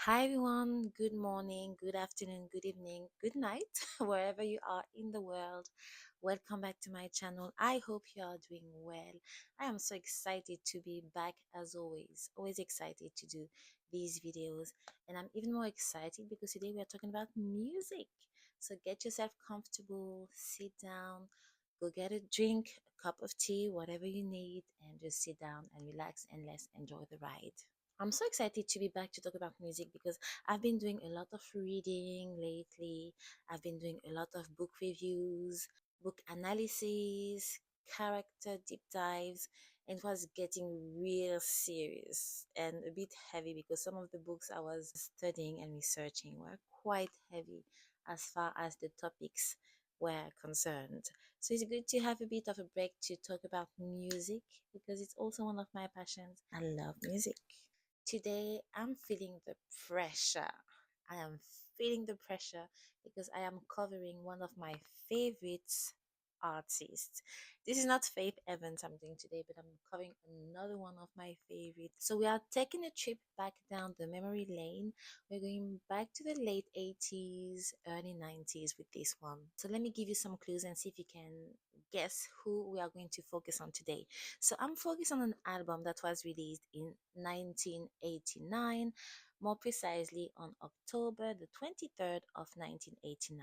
Hi everyone, good morning, good afternoon, good evening, good night, wherever you are in the world. Welcome back to my channel. I hope you are doing well. I am so excited to be back as always excited to do these videos. And I'm even more excited because today we are talking about music. So get yourself comfortable, sit down, go get a drink, a cup of tea, whatever you need, and just sit down and relax and let's enjoy the ride. I'm so excited to be back to talk about music because I've been doing a lot of reading lately. I've been doing a lot of book reviews, book analysis, character deep dives, and it was getting real serious and a bit heavy because some of the books I was studying and researching were quite heavy as far as the topics were concerned. So it's good to have a bit of a break to talk about music because it's also one of my passions. I love music. Today, I'm feeling the pressure. I am feeling the pressure because I am covering one of my favorite artists. This is not Faith Evans I'm doing today, but I'm covering another one of my favorites. So we are taking a trip back down the memory lane. We're going back to the late 80s, early 90s with this one. So let me give you some clues and see if you can guess who we are going to focus on today. So I'm focused on an album that was released in 1989, more precisely on October the 23rd of 1989.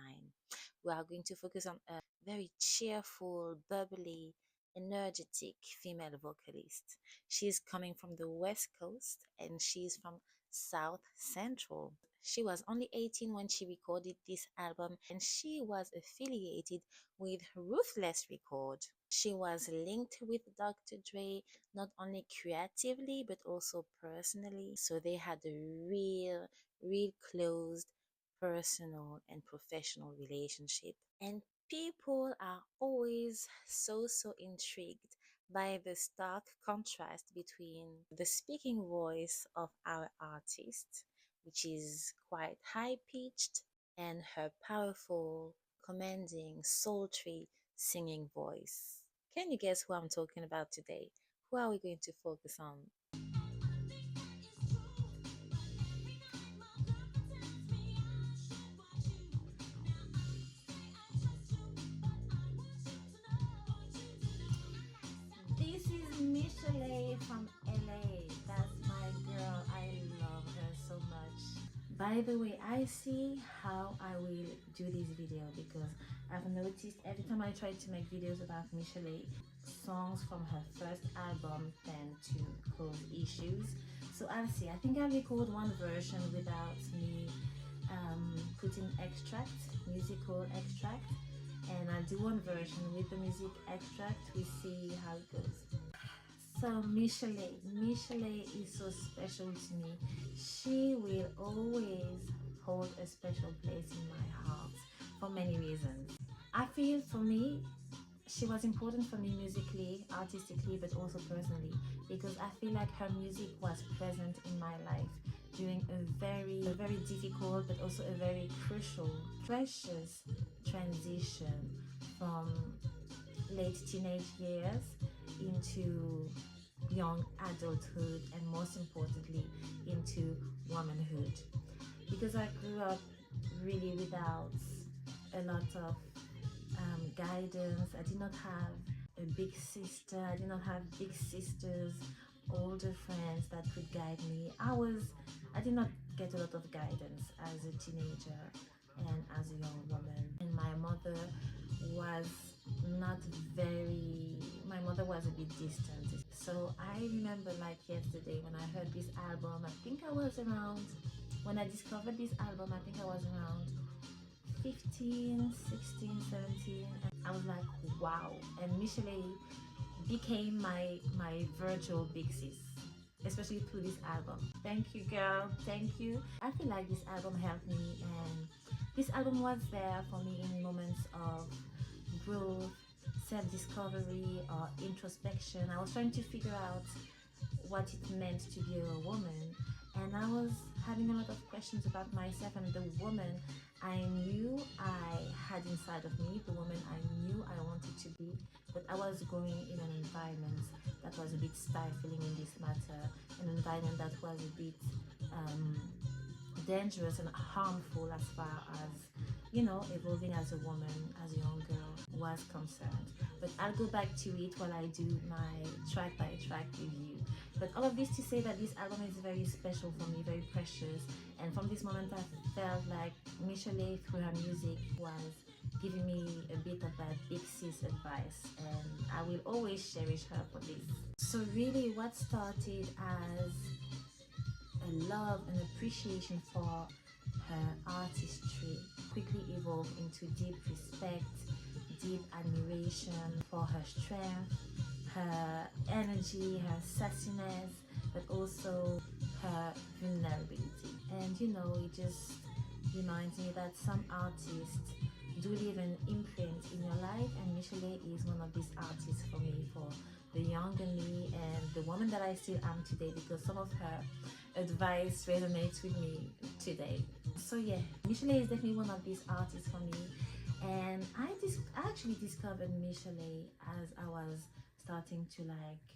We are going to focus on a very cheerful, bubbly, energetic female vocalist. She's coming from the West Coast and she's from South Central. She was only 18 when she recorded this album and she was affiliated with Ruthless Record. She was linked with Dr. Dre not only creatively but also personally. So they had a real closed personal and professional relationship. And people are always so intrigued by the stark contrast between the speaking voice of our artist, which is quite high pitched, and her powerful, commanding, sultry singing voice. Can you guess who I'm talking about today? Who are we going to focus on? This is Michel'le from LA. That's my girl. I love her so much. By the way, I see how I will do this video because I've noticed every time I try to make videos about Michel'le, songs from her first album tend to cause issues. So I'll see. I think I'll record one version without me putting extract, musical extract, and I'll do one version with the music extract. We see how it goes. So Michel'le is so special to me. She will always hold a special place in my heart for many reasons. I feel for me, she was important for me musically, artistically, but also personally because I feel like her music was present in my life during a very difficult but also a very crucial, precious transition from late teenage years into young adulthood and most importantly into womanhood because I grew up really without a lot of guidance. I did not have a big sister, I did not have big sisters, older friends that could guide me. I did not get a lot of guidance as a teenager and as a young woman, and was not my mother was a bit distant. So I remember like yesterday when I heard this album. I think I was around, when I discovered this album, I think I was around 15, 16, 17, and I was like, wow. And Michel'le became my virtual big sis, especially through this album. Thank you, girl. Thank you. I feel like this album helped me, and this album was there for me in moments of growth, self-discovery, or introspection. I was trying to figure out what it meant to be a woman, and I was having a lot of questions about myself and the woman I knew I had inside of me, the woman I knew I wanted to be, but I was growing in an environment that was a bit stifling in this matter, an environment that was a bit dangerous and harmful as far as, evolving as a woman, as a young girl was concerned. But I'll go back to it while I do my track by track review. But all of this to say that this album is very special for me, very precious. And from this moment, I felt like Michel'le, through her music, was giving me a bit of that big sis advice. And I will always cherish her for this. So, really, what started as a love and appreciation for her artistry quickly evolved into deep respect, deep admiration for her strength, her energy, her sassiness, but also her vulnerability. And it just reminds me that some artists do leave an imprint in your life, and Michel'le is one of these artists for me, for the younger me and the woman that I still am today, because some of her advice resonates with me today. So yeah, Michel'le is definitely one of these artists for me, and I actually discovered Michel'le as I was starting to like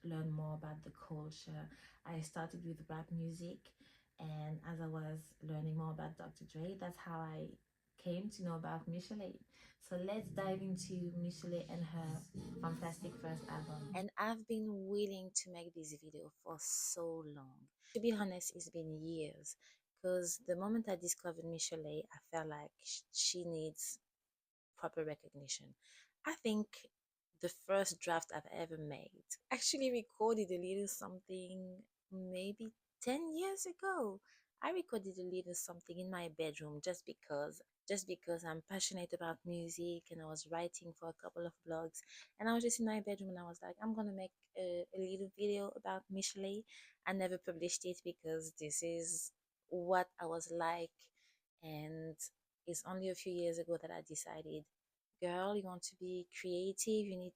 learn more about the culture. I started with rap music, and as I was learning more about Dr. Dre, that's how I came to know about Michel'le. So let's dive into Michel'le and her fantastic first album. And I've been willing to make this video for so long. To be honest, it's been years. Because the moment I discovered Michel'le, I felt like she needs proper recognition. I think the first draft I've ever made actually recorded a little something maybe 10 years ago. I recorded a little something in my bedroom just because I'm passionate about music, and I was writing for a couple of blogs, and I was just in my bedroom and I was like, I'm gonna make a little video about Michel'le. I never published it because this is what I was like, and it's only a few years ago that I decided, girl, you want to be creative, you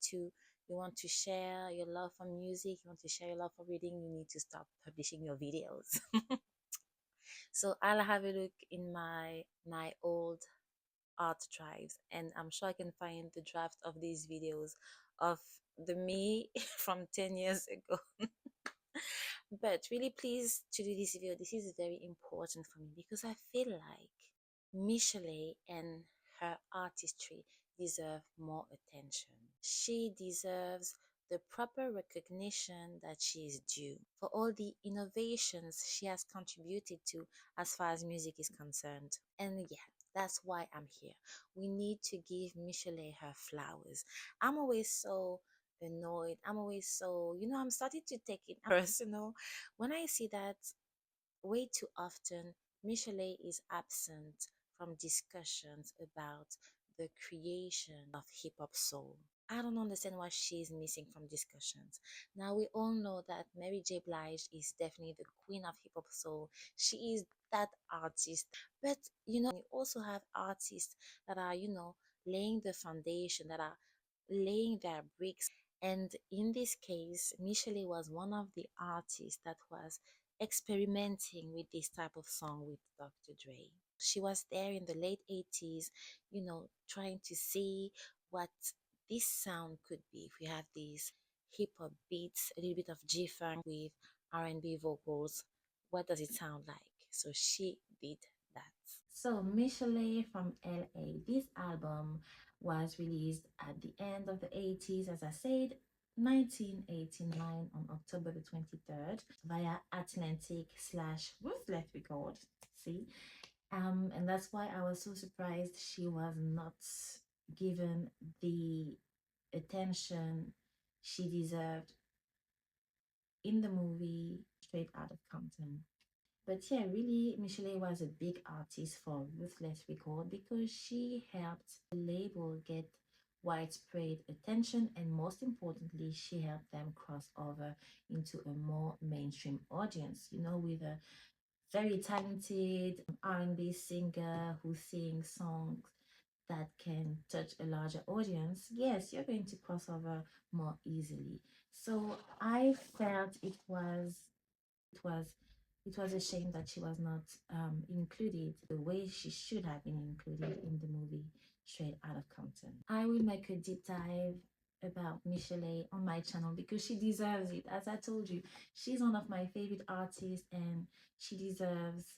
want to share your love for music, you want to share your love for reading, you need to start publishing your videos. So I'll have a look in my old art drives, and I'm sure I can find the draft of these videos of the me from 10 years ago. But really pleased to do this video. This is very important for me because I feel like Michel'le and her artistry deserve more attention. She deserves the proper recognition that she is due for all the innovations she has contributed to as far as music is concerned. And yeah, that's why I'm here. We need to give Michel'le her flowers. I'm always so annoyed. I'm always so, I'm starting to take it personal when I see that way too often Michel'le is absent from discussions about the creation of hip hop soul. I don't understand why she's missing from discussions. Now we all know that Mary J. Blige is definitely the queen of hip hop soul. She is that artist. But you also have artists that are, laying the foundation, that are laying their bricks. And in this case, Michel'le was one of the artists that was experimenting with this type of song with Dr. Dre. She was there in the late 80's, trying to see what this sound could be. If we have these hip hop beats, a little bit of G funk with R&B vocals, what does it sound like? So she did that. So Michel'le from LA. This album was released at the end of the 80's, as I said, 1989 on October the 23rd via Atlantic slash Ruthless Record. See? And that's why I was so surprised she was not given the attention she deserved in the movie Straight Out of Compton. But yeah, really, Michel'le was a big artist for Ruthless Record because she helped the label get widespread attention, and most importantly, she helped them cross over into a more mainstream audience, with a very talented R&B singer who sings songs that can touch a larger audience. Yes, you're going to cross over more easily. So I felt it was it was a shame that she was not included the way she should have been included in the movie Straight Out of Compton. I will make a deep dive about Michel'le on my channel because she deserves it. As I told you, she's one of my favorite artists, and she deserves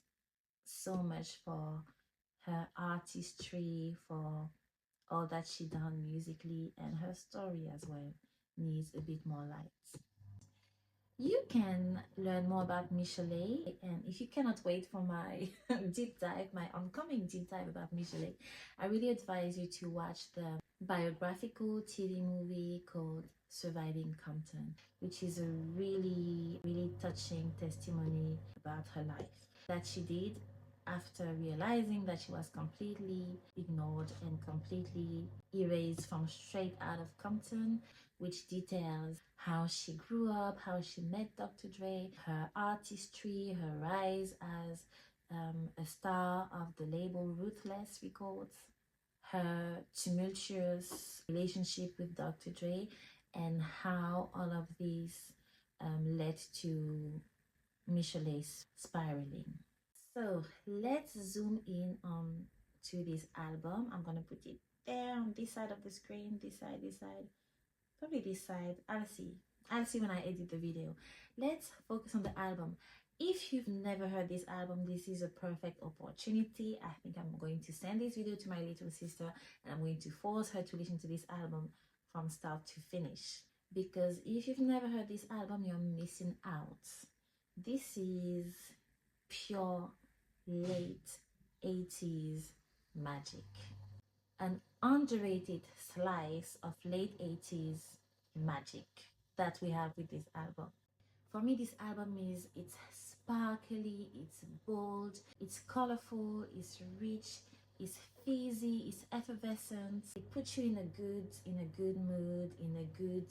so much for her artistry, for all that she done musically, and her story as well needs a bit more light. You can learn more about Michel'le, and if you cannot wait for my deep dive, my oncoming deep dive about Michel'le, I really advise you to watch the biographical TV movie called Surviving Compton, which is a really touching testimony about her life that she did after realizing that she was completely ignored and completely erased from straight out of Compton, which details how she grew up, how she met Dr. Dre, her artistry, her rise as a star of the label Ruthless Records, her tumultuous relationship with Dr. Dre, and how all of these led to Michel'le's spiraling. So let's zoom in on to this album. I'm gonna put it there on this side of the screen, this side, probably this side. I'll see when I edit the video. Let's focus on the album. If you've never heard this album, this is a perfect opportunity. I think I'm going to send this video to my little sister, and I'm going to force her to listen to this album from start to finish, because if you've never heard this album, you're missing out. This is pure late 80s magic, an underrated slice of late 80s magic that we have with this album. For me, this album is, it's sparkly, it's bold, it's colorful, it's rich, it's fizzy, it's effervescent. It puts you in a good mood, in a good,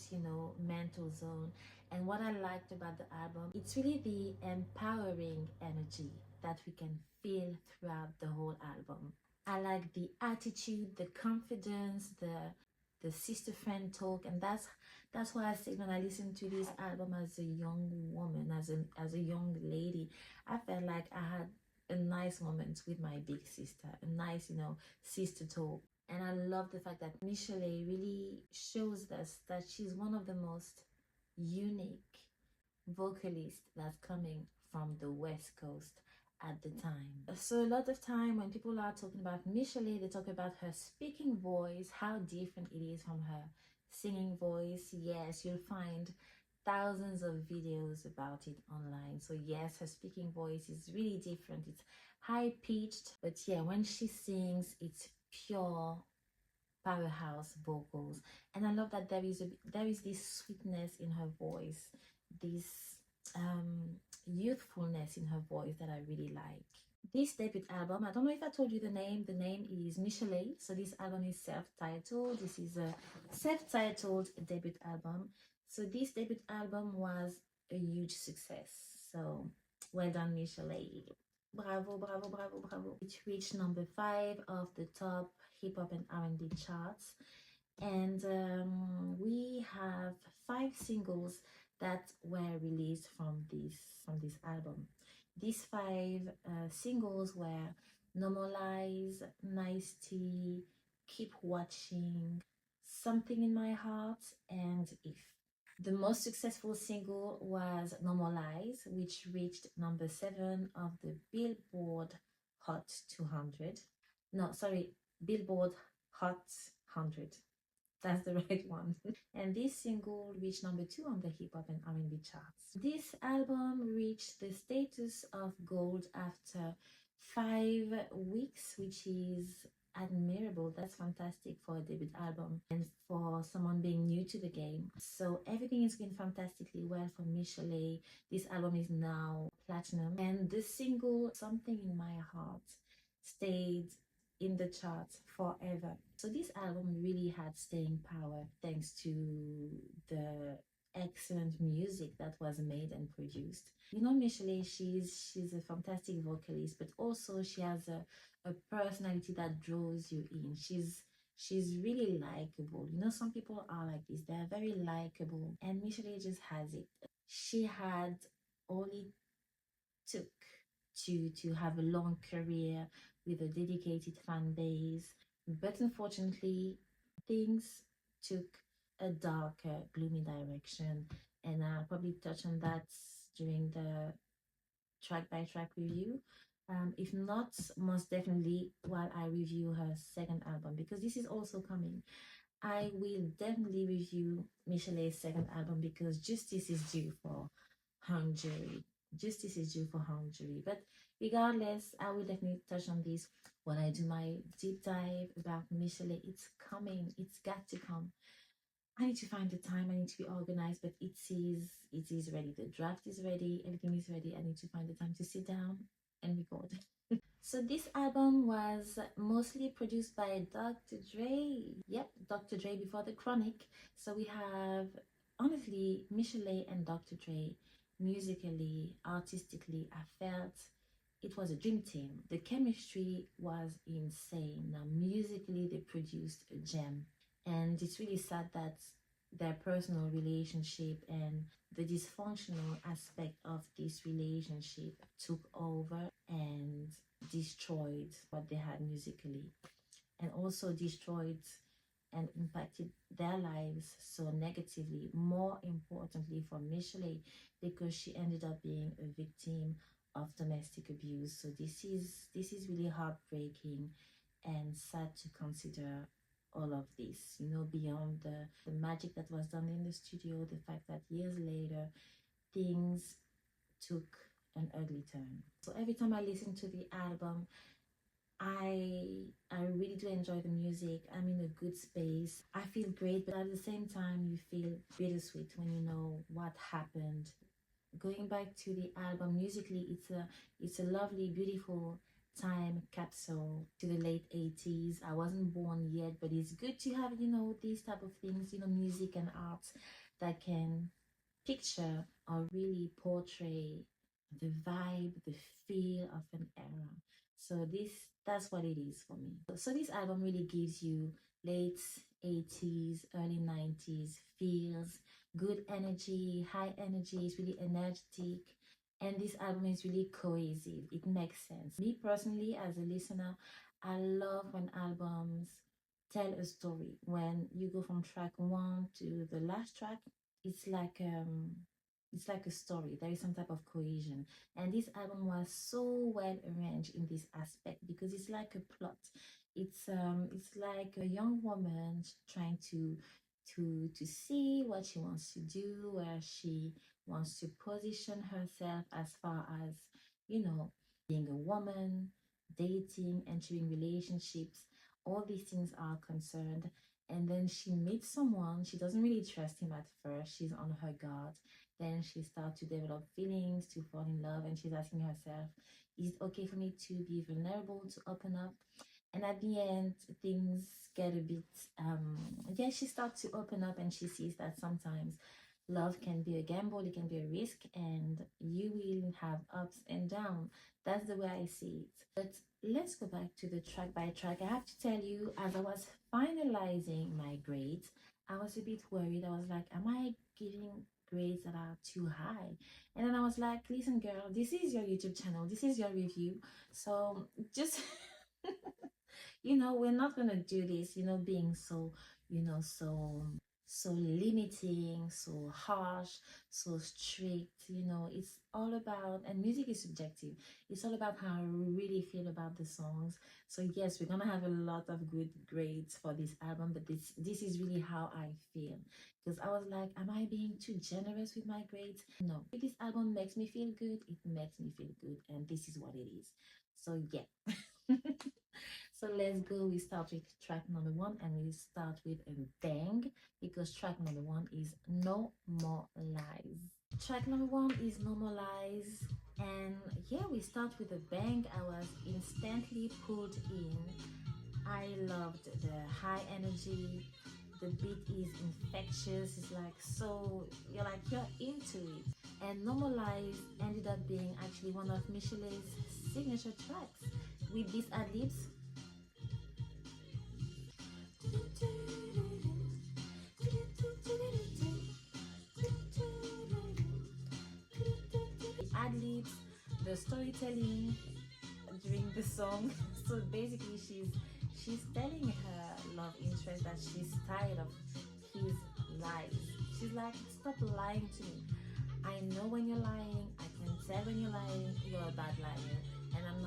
mental zone. And what I liked about the album, it's really the empowering energy that we can feel throughout the whole album. I like the attitude, the confidence, the sister friend talk, and that's why I said when I listened to this album as a young woman, as a young lady, I felt like I had a nice moment with my big sister, a nice, sister talk. And I love the fact that Michel'le really shows us that she's one of the most unique vocalist that's coming from the West Coast at the time. So a lot of time when people are talking about Michel'le, they talk about her speaking voice, how different it is from her singing voice. Yes, you'll find thousands of videos about it online. So yes, her speaking voice is really different. It's high pitched, but yeah, when she sings, it's pure powerhouse vocals. And I love that there is this sweetness in her voice, this youthfulness in her voice that I really like. This debut album, I don't know if I told you the name. The name is Michel'le. So this album is self-titled. This is a self-titled debut album. So this debut album was a huge success. So well done, Michel'le. Bravo, bravo, bravo, bravo. It reached number 5 of the top hip hop and R&B charts, and we have 5 singles that were released from this album. These 5 singles were Normalize, Nice Tea, Keep Watching, Something in My Heart, and If. The most successful single was Normalize, which reached number 7 of the Billboard Hot 200. No, sorry, Billboard Hot 100. That's the right one. And this single reached number 2 on the hip hop and R&B charts. This album reached the status of gold after 5 weeks, which is admirable. That's fantastic for a debut album and for someone being new to the game. So everything is going fantastically well for Michel'le. This album is now platinum, and the single Something in My Heart stayed in the charts forever. So this album really had staying power thanks to the excellent music that was made and produced. Michel'le, she's a fantastic vocalist, but also she has a personality that draws you in. She's really likable. Some people are like this. They're very likable, and Michel'le just has it. She had all it took to have a long career with a dedicated fan base, but unfortunately things took a darker, gloomy direction, and I'll probably touch on that during the track by track review. If not, most definitely while I review her second album, because this is also coming. I will definitely review Michel'le's second album because justice is due for Hungary. Justice is due for Hungary. But regardless, I will definitely touch on this when I do my deep dive about Michel'le. It's coming. It's got to come. I need to find the time. I need to be organized, but it is ready. The draft is ready. Everything is ready. I need to find the time to sit down and record. So this album was mostly produced by Dr. Dre. Yep, Dr. Dre before the Chronic. So we have, honestly, Michel'le and Dr. Dre, musically, artistically, I felt it was a dream team. The chemistry was insane. Now, musically, they produced a gem. And it's really sad that their personal relationship and the dysfunctional aspect of this relationship took over and destroyed what they had musically, and also destroyed and impacted their lives so negatively. More importantly for Michel'le, because she ended up being a victim of domestic abuse. So this is really heartbreaking and sad to consider all of this, beyond the magic that was done in the studio, the fact that years later things took an ugly turn. So every time I listen to the album, I really do enjoy the music. I'm in a good space. I feel great, but at the same time you feel bittersweet when you know what happened. Going back to the album musically, it's a lovely, beautiful time capsule to the late 80s. I wasn't born yet, but it's good to have, these type of things, music and art that can picture or really portray the vibe, the feel of an era. So that's what it is for me. So this album really gives you late 80s, early 90s feels, good energy, high energy, it's really energetic. And this album is really cohesive. It makes sense. Me personally, as a listener, I love when albums tell a story. When you go from track one to the last track, it's like um it's like a story. There is some type of cohesion, and this album was so well arranged in this aspect because it's like a plot. It's like a young woman trying to see what she wants to do, where she wants to position herself as far as, being a woman, dating, entering relationships. All these things are concerned, and then she meets someone. She doesn't really trust him at first. She's on her guard. Then she starts to develop feelings, to fall in love, and she's asking herself, is it okay for me to be vulnerable, to open up? And at the end, things get a bit, yeah, she starts to open up, and she sees that sometimes love can be a gamble, it can be a risk, and you will have ups and downs. That's the way I see it. But let's go back to the track by track. I have to tell you, as I was finalizing my grades, I was a bit worried. I was like, am I giving grades that are too high? And then I was like, listen, girl, this is your YouTube channel, this is your review. So just, we're not going to do this, being so, so limiting, so harsh, so strict. It's all about, and music is subjective, it's all about how I really feel about the songs. So yes, we're gonna have a lot of good grades for this album, but this is really how I feel, because I was like, am I being too generous with my grades? No, if this album makes me feel good, it makes me feel good, and this is what it is. So yeah. So let's go. We start with track number one, and we start with a bang, because track number one is No More Lies. Track number one is No More Lies, and yeah, we start with a bang. I was instantly pulled in. I loved the high energy. The beat is infectious. It's like, so you're into it. And No More Lies ended up being actually one of Michel'le's signature tracks with these ad libs. Ad libs, the storytelling during the song. So basically, she's telling her love interest that she's tired of his lies. She's like, stop lying to me. I know when you're lying. I can tell when you're lying. You're a bad liar, and I'm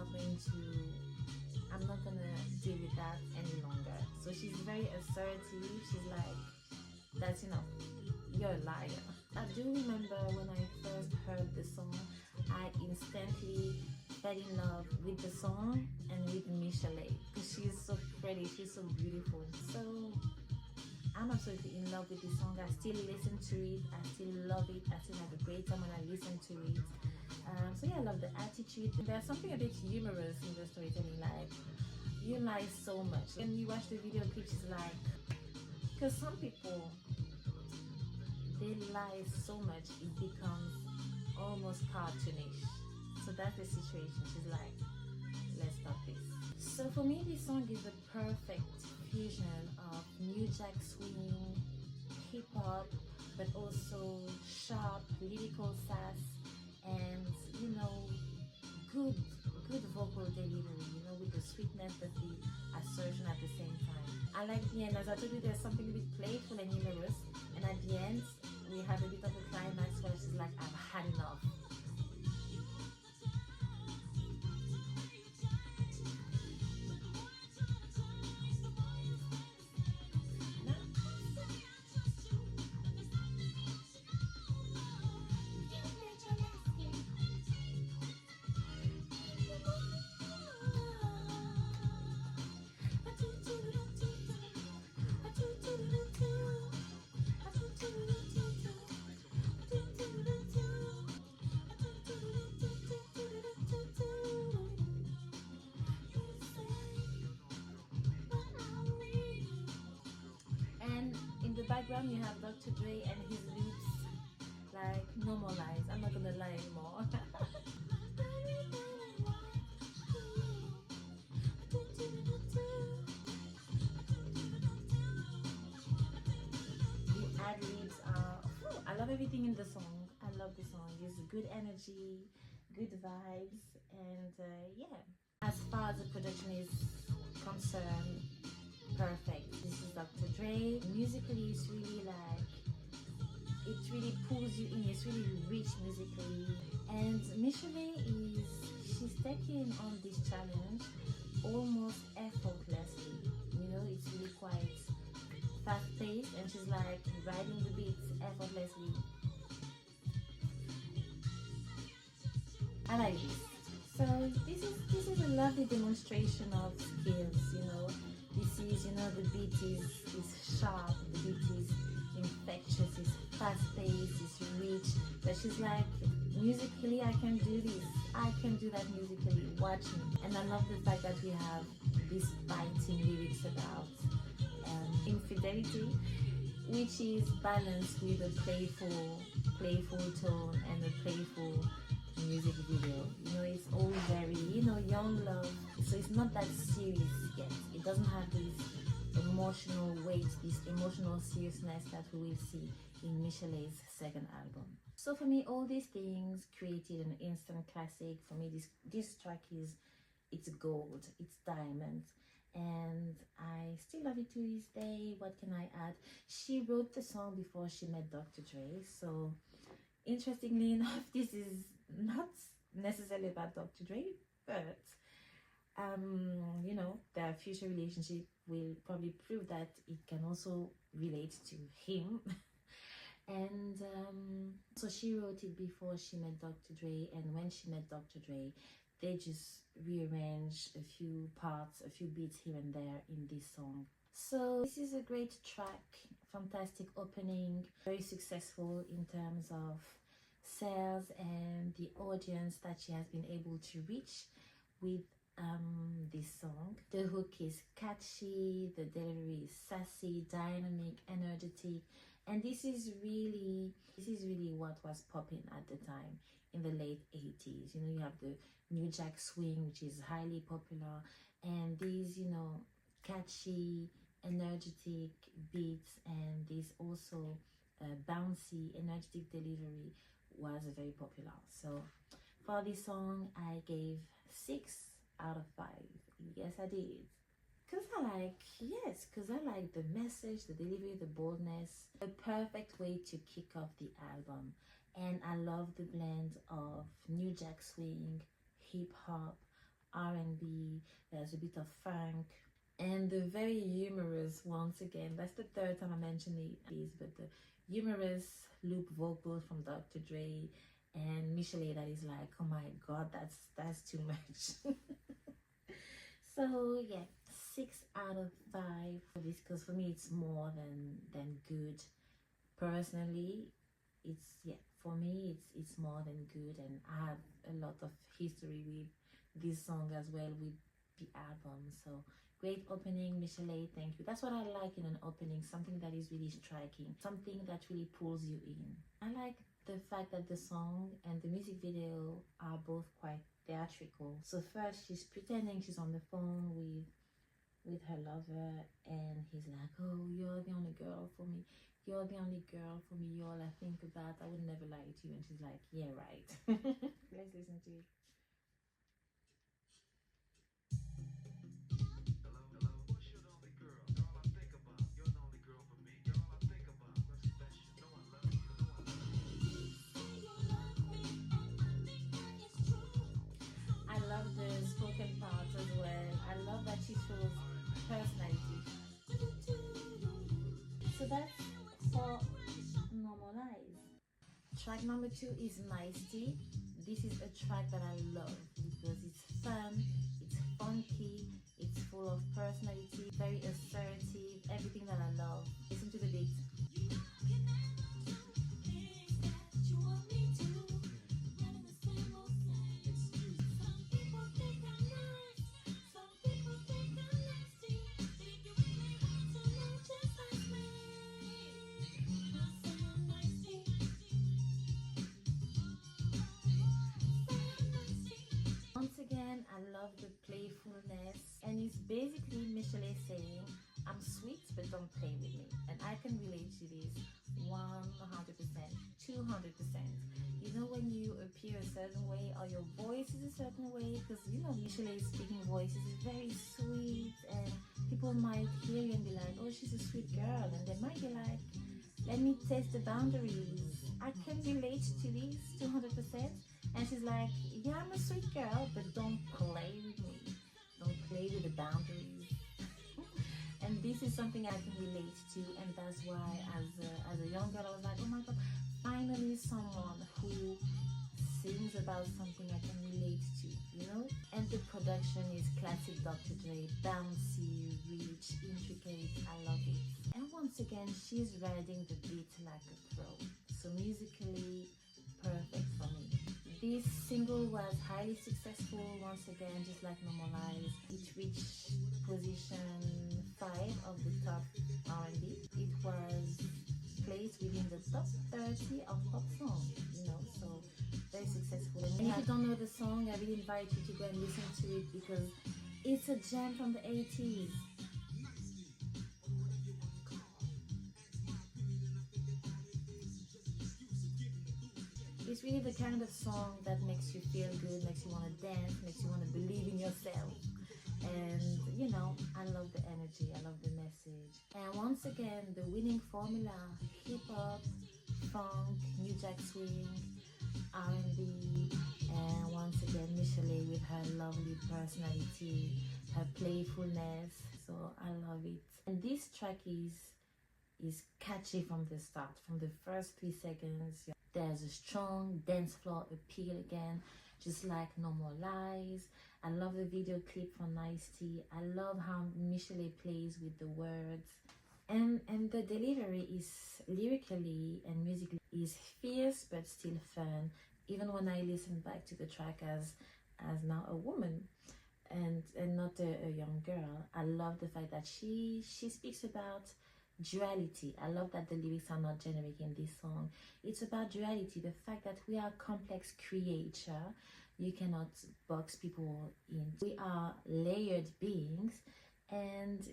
not gonna deal with that any longer. So she's very assertive. She's like, that's enough, you're a liar. I do remember when I first heard the song, I instantly fell in love with the song and with Michel'le, because she's so pretty, she's so beautiful. So I'm absolutely in love with this song. I still listen to it, I still love it, I still have a great time when I listen to it. So yeah, I love the attitude. There's something a bit humorous in the storytelling, like you lie so much. When you watch the video clip, she's like, because some people, they lie so much it becomes almost cartoonish. So that's the situation. She's like, let's stop this. So for me, this song is a perfect fusion of New Jack Swing, hip hop, but also sharp lyrical sass, and good good vocal delivery, with the sweetness but the assertion at the same time. I like the end. As I told you, there's something a bit playful and humorous, and at the end we have a bit of a climax where she's like, I've had enough. And in the background, you have Dr. Dre and his loops, like, no more lies. I'm not gonna lie anymore. The ad libs are, I love everything in the song. I love the song. It's good energy, good vibes, and yeah. As far as the production is concerned, perfect. This is Dr. Dre. Musically, it's really like, it really pulls you in. It's really rich musically. And Michel'le is, she's taking on this challenge almost effortlessly. It's really quite fast paced, and she's like riding the beats effortlessly. I like this. So this is a lovely demonstration of skills. This is, the beat is sharp, the beat is infectious, it's fast paced, it's rich. But she's like, musically, I can do this, I can do that musically, watch me. And I love the fact that we have these biting lyrics about infidelity, which is balanced with a playful tone and a playful music video. It's all very, young love. So it's not that serious yet. It doesn't have this emotional weight, this emotional seriousness that we will see in Michel'le's second album. So for me, all these things created an instant classic. For me, this track it's gold, it's diamond. And I still love it to this day. What can I add? She wrote the song before she met Dr. Dre. So interestingly enough, this is not necessarily about Dr. Dre, but their future relationship will probably prove that it can also relate to him. And so she wrote it before she met Dr. Dre, and when she met Dr. Dre, they just rearranged a few parts, a few beats here and there in this song. So this is a great track, fantastic opening, very successful in terms of sales and the audience that she has been able to reach with this song. The hook is catchy, the delivery is sassy, dynamic, energetic, and this is really what was popping at the time in the late 80s. You have the New Jack Swing, which is highly popular, and these catchy, energetic beats, and this also bouncy, energetic delivery was very popular. So for this song, I gave 6 out of 5. Yes, I did. Because I like the message, the delivery, the boldness. A perfect way to kick off the album. And I love the blend of New Jack Swing, hip hop, R&B, there's a bit of funk, and the very humorous, once again, that's the third time I mentioned these, but the humorous loop vocals from Dr. Dre and Michel'le, that is like, oh my god, that's too much. So yeah, 6 out of 5 for this, because for me it's more than good. Personally, it's, yeah, for me it's more than good, and I have a lot of history with this song as well, with the album. So great opening, Michel'le, thank you. That's what I like in an opening, something that is really striking, something that really pulls you in. I like the fact that the song and the music video are both quite theatrical. So first she's pretending she's on the phone with her lover, and he's like, oh, you're the only girl for me, you're the only girl for me, you're all I think about, I would never lie to you. And she's like, yeah, right. Let's listen to it. I love the spoken part as well. I love that she shows personality. So that's for Normalize. Track number 2 is Nice Tea. This is a track that I love because it's fun, it's funky, it's full of personality, very assertive, everything that I love. Listen to the beat. Once again, I love the playfulness, and it's basically Michel'le saying, I'm sweet, but don't play with me. And I can relate to this 100%, 200%. You know, when you appear a certain way or your voice is a certain way, because you know, Michel'le's speaking voice is very sweet, and people might hear you and be like, oh, she's a sweet girl, and they might be like, let me test the boundaries. I can relate to this 200%. And she's like, yeah, I'm a sweet girl, but don't play with me. Don't play with the boundaries. And this is something I can relate to, and that's why as a young girl I was like, oh my god, finally someone who sings about something I can relate to, you know? And the production is classic Dr. Dre, bouncy, rich, intricate, I love it. And once again, she's riding the beat like a pro. So musically, perfect for me. This single was highly successful, once again, just like Normalize. It reached position 5 of the top R&B. It was placed within the top 30 of pop songs, you know, so very successful. And if you don't know the song, I really invite you to go and listen to it because it's a gem from the 80's. It's really the kind of song that makes you feel good, makes you want to dance, makes you want to believe in yourself. And you know, I love the energy, I love the message. And once again, the winning formula: hip-hop, funk, new jack swing, R&B, and once again, Michel'le with her lovely personality, her playfulness. So I love it. And this track is catchy from the start, from the first 3 seconds. There's a strong dance floor appeal again, just like Normalize. I love the video clip for Nice Tea. I love how Michel'le plays with the words. And the delivery is lyrically and musically is fierce but still fun. Even when I listen back to the track as now a woman and not a young girl, I love the fact that she speaks about duality. I love that the lyrics are not generic in this song. It's about duality, the fact that we are complex creature. You cannot box people in. We are layered beings, and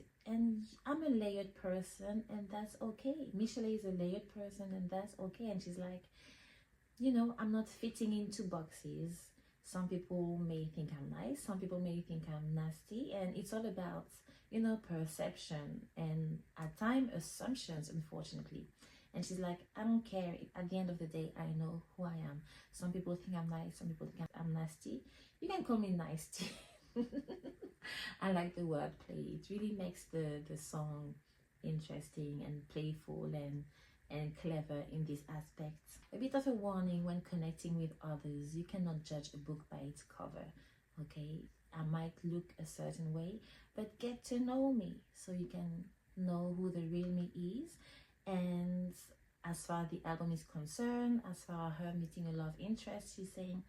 I'm a layered person, and that's okay. Michel'le is a layered person, and that's okay. And she's like, you know, I'm not fitting into boxes. Some people may think I'm nice, some people may think I'm nasty, and it's all about, you know, perception and at times assumptions, unfortunately. And she's like, I don't care. At the end of the day, I know who I am. Some people think I'm nice, some people think I'm nasty. You can call me nasty. I like the wordplay. It really makes the song interesting and playful and clever in these aspects. A bit of a warning: when connecting with others, you cannot judge a book by its cover. Okay, I might look a certain way, but get to know me so you can know who the real me is. And as far as the album is concerned, as far as her meeting a love interest, she's saying,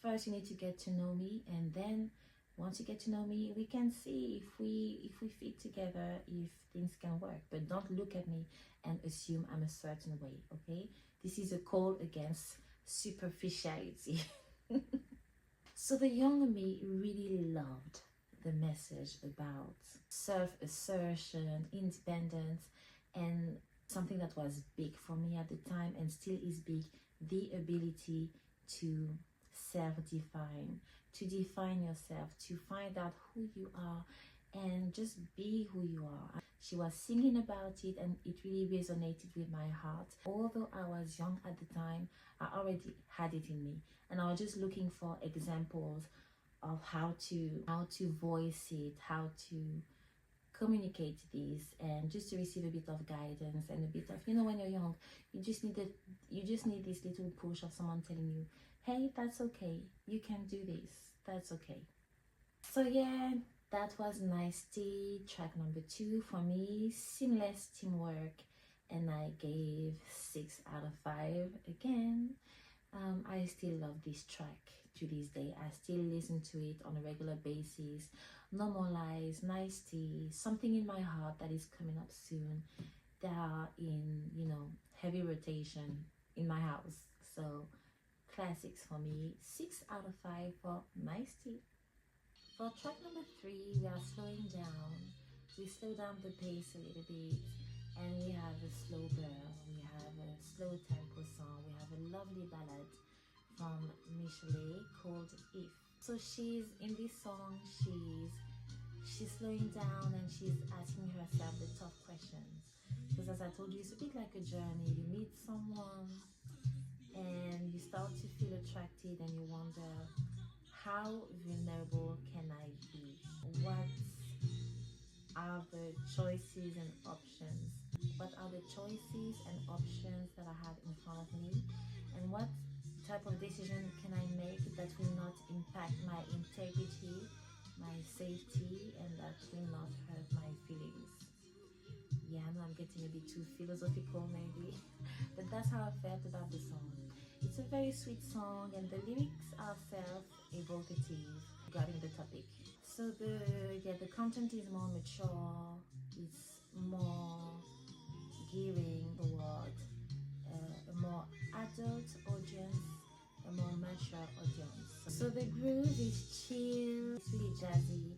first you need to get to know me, and then once you get to know me, we can see if we fit together, if things can work. But don't look at me and assume I'm a certain way. Okay, this is a call against superficiality. So the younger me really loved the message about self-assertion, independence, and something that was big for me at the time and still is big: the ability to self-define, to define yourself, to find out who you are and just be who you are. She was singing about it and it really resonated with my heart. Although I was young at the time, I already had it in me, and I was just looking for examples of how to voice it, how to communicate this, and just to receive a bit of guidance and a bit of, when you're young, you just need this little push of someone telling you, hey, that's okay, you can do this, that's okay. So yeah, that was Nice Tea, track number 2 for me. Seamless teamwork, and I gave 6 out of 5 again. I still love this track to this day. I still listen to it on a regular basis. No More Lies, Nice Tea, Something in My Heart that is coming up soon. They are in, heavy rotation in my house. So classics for me. 6 out of 5 for Nice Tea. For track number 3, we are slowing down. We slow down the pace a little bit, and we have a slow burn, we have a slow tempo song, we have a lovely ballad from Michel'le called If. So she's in this song, she's slowing down and she's asking herself the tough questions. Because as I told you, it's a bit like a journey. You meet someone and you start to feel attracted and you wonder, how vulnerable can I be? What are the choices and options? What are the choices and options that I have in front of me? And what type of decision can I make that will not impact my integrity, my safety, and that will not hurt my feelings? Yeah, I know I'm getting a bit too philosophical maybe, but that's how I felt about the song. It's a very sweet song and the lyrics are self-evocative regarding the topic. So the content is more mature, it's more gearing toward a more adult audience, a more mature audience. So the groove is chill, it's really jazzy,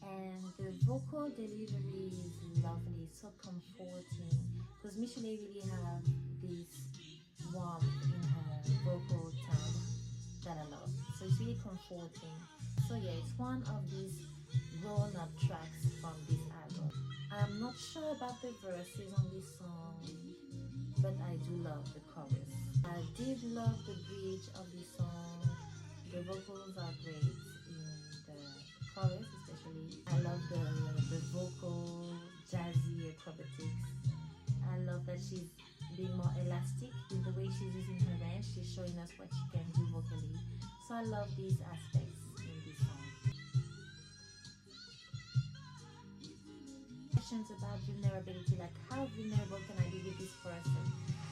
and the vocal delivery is lovely, so comforting. Because Michel'le really have this warmth in her vocal tone that I love. So it's really comforting. So yeah, it's one of these grown-up tracks from this album. I'm not sure about the verses on this song, but I do love the chorus. I did love the bridge of this song. The vocals are great in the chorus, especially. I love the vocal jazzy acrobatics. I love that she's being more elastic with the way she's using her range. She's showing us what she can do vocally. So I love these aspects in this song. Questions about vulnerability, like how vulnerable can I be with this person?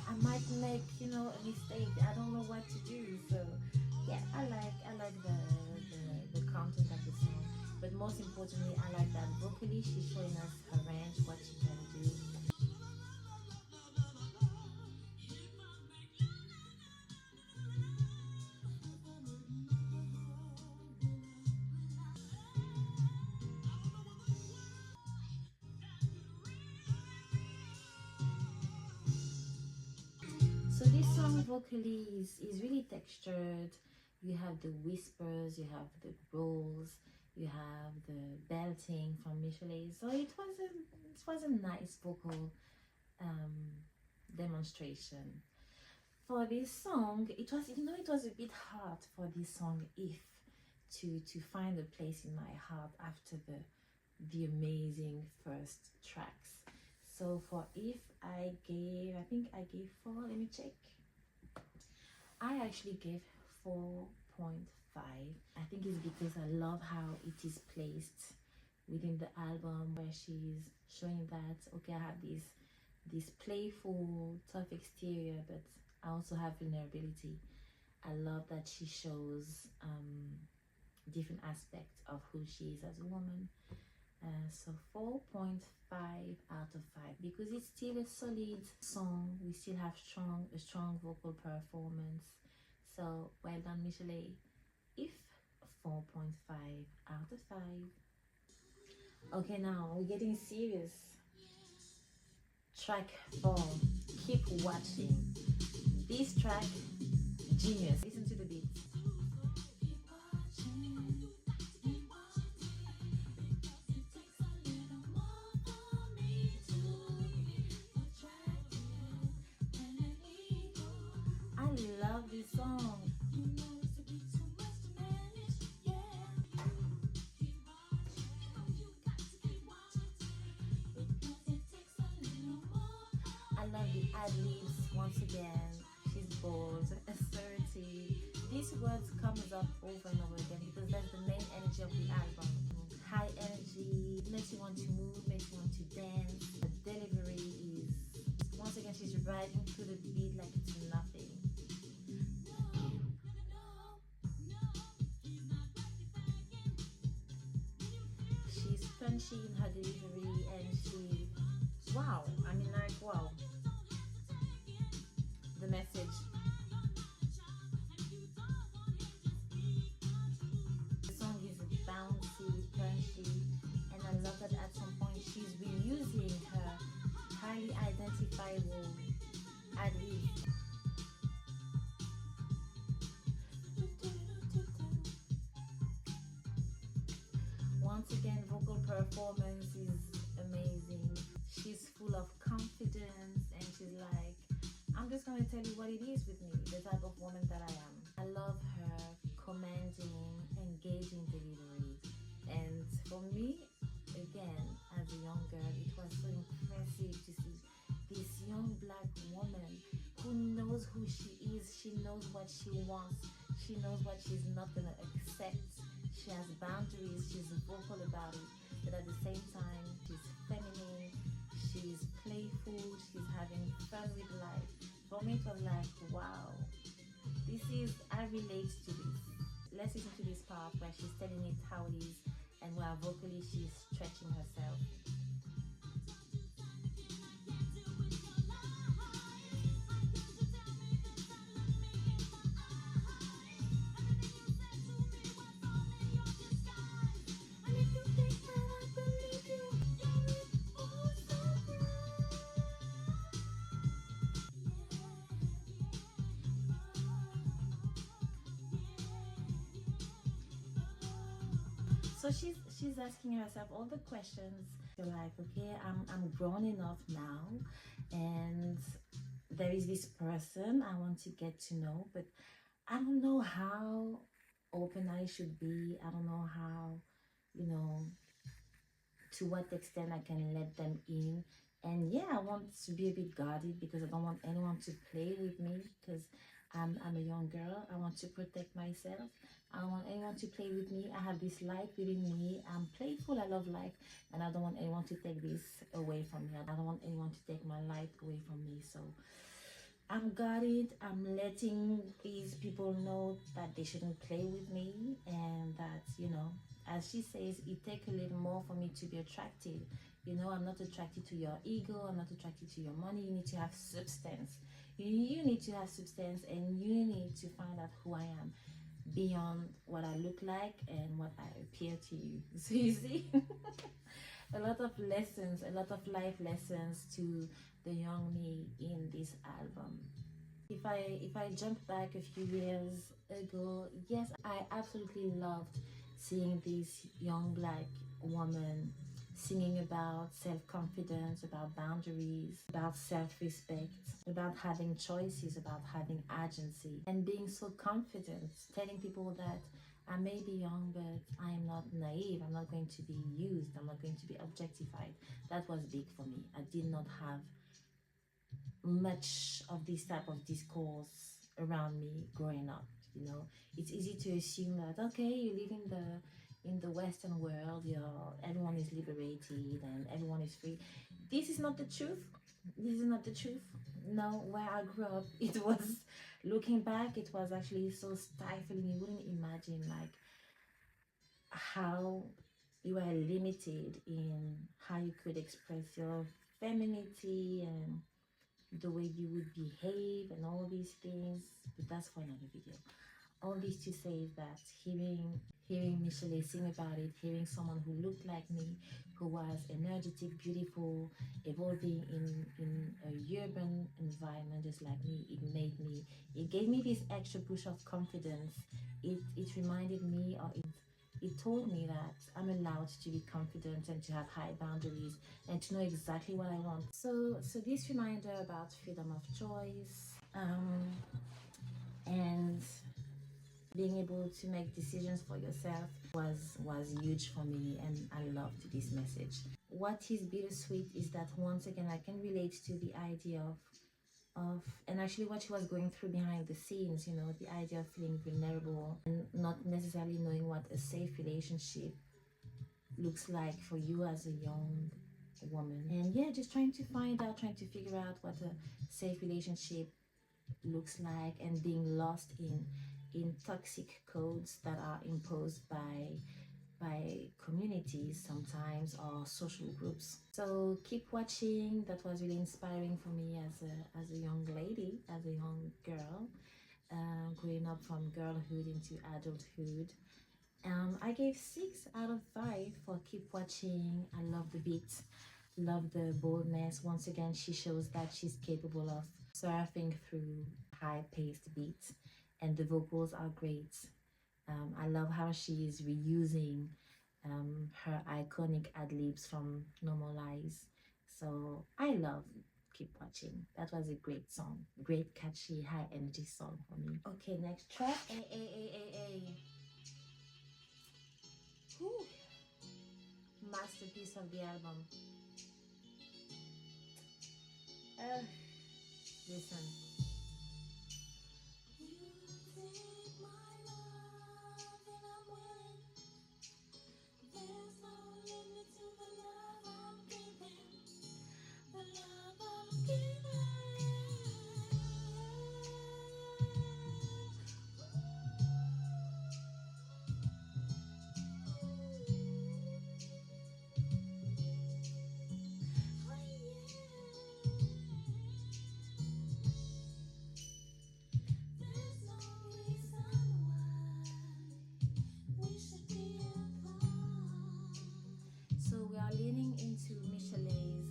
I might make, a mistake. I don't know what to do. So yeah, I like the content of the song. But most importantly, I like that vocally she's showing us her range, what she can do. So this song vocally is really textured. You have the whispers, you have the growls, you have the belting from Michel'le. So it was a nice vocal um, demonstration. For this song, it was a bit hard for this song, If, to find a place in my heart after the amazing first tracks. So for If, I think I gave 4. Let me check. I actually gave 4.5. I think it's because I love how it is placed within the album, where she's showing that, okay, I have this playful, tough exterior, but I also have vulnerability. I love that she shows different aspects of who she is as a woman. So 4.5 out of 5, because it's still a solid song. We still have a strong vocal performance. So well done, Michel'le. If 4.5 out of 5. Okay, now we're getting serious. Track 4, Keep Watching. This track, genius. Listen to the beat. I love this song. I love the ad-libs once again. She's bold, assertive. These words comes up over and over again because that's the main energy of the album. High energy, makes you want to move, makes you want to dance. The delivery is, once again, she's riding through the beat like it's nothing. She's punchy in her delivery, and she, wow, I mean, like, wow. The message. The song is bouncy, punchy, and I love that at some point she's reusing her highly identifiable ad-lib. Once again, vocal performance is amazing. She's full of confidence, and she's like, I'm just going to tell you what it is with me, the type of woman that I am. I love her commanding, engaging delivery. And for me, again, as a young girl, it was so impressive to see this young black woman who knows who she is. She knows what she wants. She knows what she's not going to accept. She has boundaries. She's vocal about it. But at the same time, she's feminine. She's playful. She's having fun with life. For me, it was like, wow, I relate to this. Let's listen to this part where she's telling it how it is, and where vocally she's stretching herself. So she's asking herself all the questions. You're like, okay, I'm grown enough now, and there is this person I want to get to know, but I don't know how open I should be. I don't know how, to what extent I can let them in. And yeah, I want to be a bit guarded because I don't want anyone to play with me, because I'm a young girl. I want to protect myself. I don't want anyone to play with me. I have this light within me. I'm playful. I love life, and I don't want anyone to take this away from me. I don't want anyone to take my light away from me. So I'm guarded. I'm letting these people know that they shouldn't play with me, and that, as she says, it takes a little more for me to be attracted. I'm not attracted to your ego. I'm not attracted to your money. You need to have substance. You need to have substance, and you need to find out who I am beyond what I look like and what I appear to you. So you see, a lot of lessons, a lot of life lessons to the young me in this album. If I jump back a few years ago, yes, I absolutely loved seeing this young black woman singing about self-confidence, about boundaries, about self-respect, about having choices, about having agency, and being so confident, telling people that I may be young, but I am not naive. I'm not going to be used. I'm not going to be objectified. That was big for me. I did not have much of this type of discourse around me growing up. You know, it's easy to assume that okay, you live in the Western world, everyone is liberated and everyone is free. This is not the truth. This is not the truth. No, where I grew up, it was, looking back, it was actually so stifling. You wouldn't imagine like how you were limited in how you could express your femininity and the way you would behave and all these things. But that's for another video. All this to say that hearing Michel'le sing about it, hearing someone who looked like me, who was energetic, beautiful, evolving in a urban environment just like me, it gave me this extra push of confidence. It reminded me, or it told me that I'm allowed to be confident and to have high boundaries and to know exactly what I want. So this reminder about freedom of choice, and being able to make decisions for yourself was huge for me, and I loved this message. What is bittersweet is that once again I can relate to the idea of and actually what she was going through behind the scenes, the idea of feeling vulnerable and not necessarily knowing what a safe relationship looks like for you as a young woman. And yeah, just trying to figure out what a safe relationship looks like, and being lost in toxic codes that are imposed by communities sometimes, or social groups. So keep watching. That was really inspiring for me as a young lady, as a young girl, growing up from girlhood into adulthood. I gave 6 out of 5 for keep watching. I love the beat, love the boldness. Once again, she shows that she's capable of surfing through high-paced beats, and the vocals are great. I love how she is reusing her iconic ad-libs from Normalize. So I love keep watching. That was a great song, great catchy high energy song for me. Okay, next track. Whew. Masterpiece of the album. Uh, Listen. So we are leaning into Michel'le's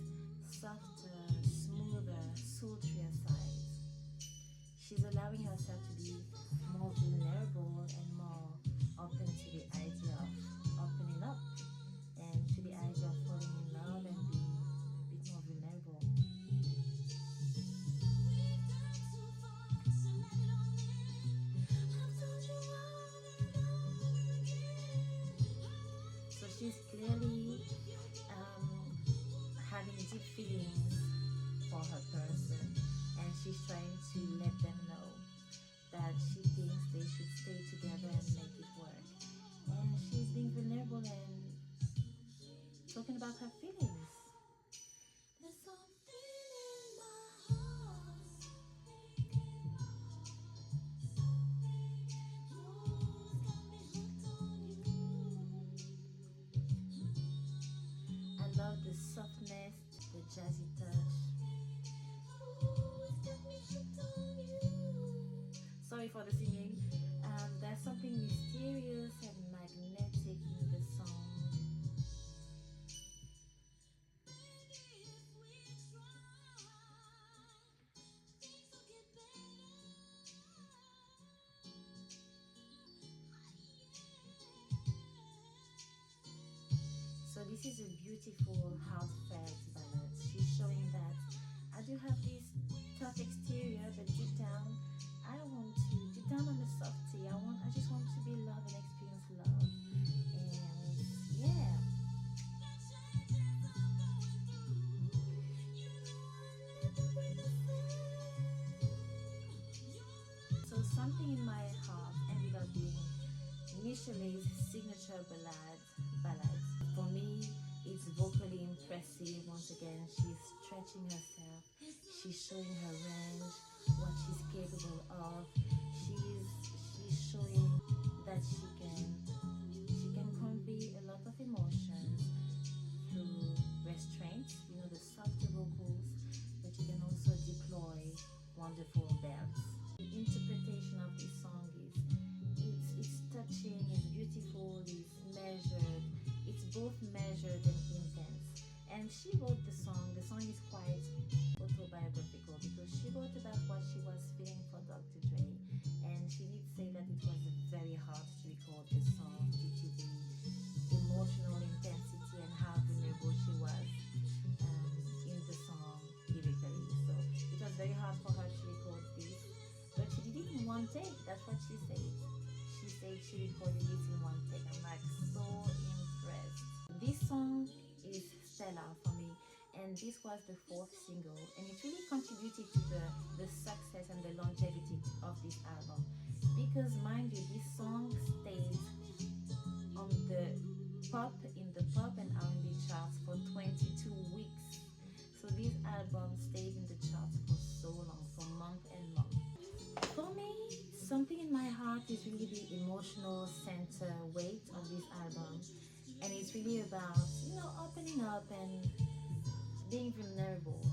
softer, smoother, sultrier sides. She's allowing herself to be more vulnerable and more open to the idea of opening up, and to the idea of falling in love and being a bit more vulnerable. So she's clearly having deep feelings for her person, and she's trying to let them know that she thinks they should stay together and make it work. And she's being vulnerable and talking about her feelings. I love the softness, the jazzy touch. Sorry for the singing. There's something mysterious and magnetic in the song. So this is a beautiful, heartfelt ballad. She's showing that I do have this tough exterior, but deep down, deep down I'm a softie. I just want to be loved and experience Michel'le's signature ballads. For me, it's vocally impressive. Once again, she's stretching herself. She's showing her range, what she's capable of. She's showing that she can convey a lot of emotions through restraint, the softer vocals, but you can also deploy wonderful belts. The interpretation of this song is it's touching, it's beautiful, it's measured, it's both measured and intense. And she wrote the song. The song is quite autobiographical because she wrote about what she was feeling for Dr. Dre, and she did say that it was very hard to record the song due to the emotional intensity and how vulnerable she was in the song lyrically. So it was very hard for her to record this, but she did it in one take. That's what she said. She said she recorded it in one take. I'm like so impressed. This song is stellar for me, and this was the fourth single, and it really contributed to the success and the longevity of this album because, mind you, this song stayed on the pop and R&B charts for 22 weeks. So this album stayed in the charts for so long, for month and month. For me, something in my heart is really the emotional center weight of this album, and it's really about opening up and being vulnerable.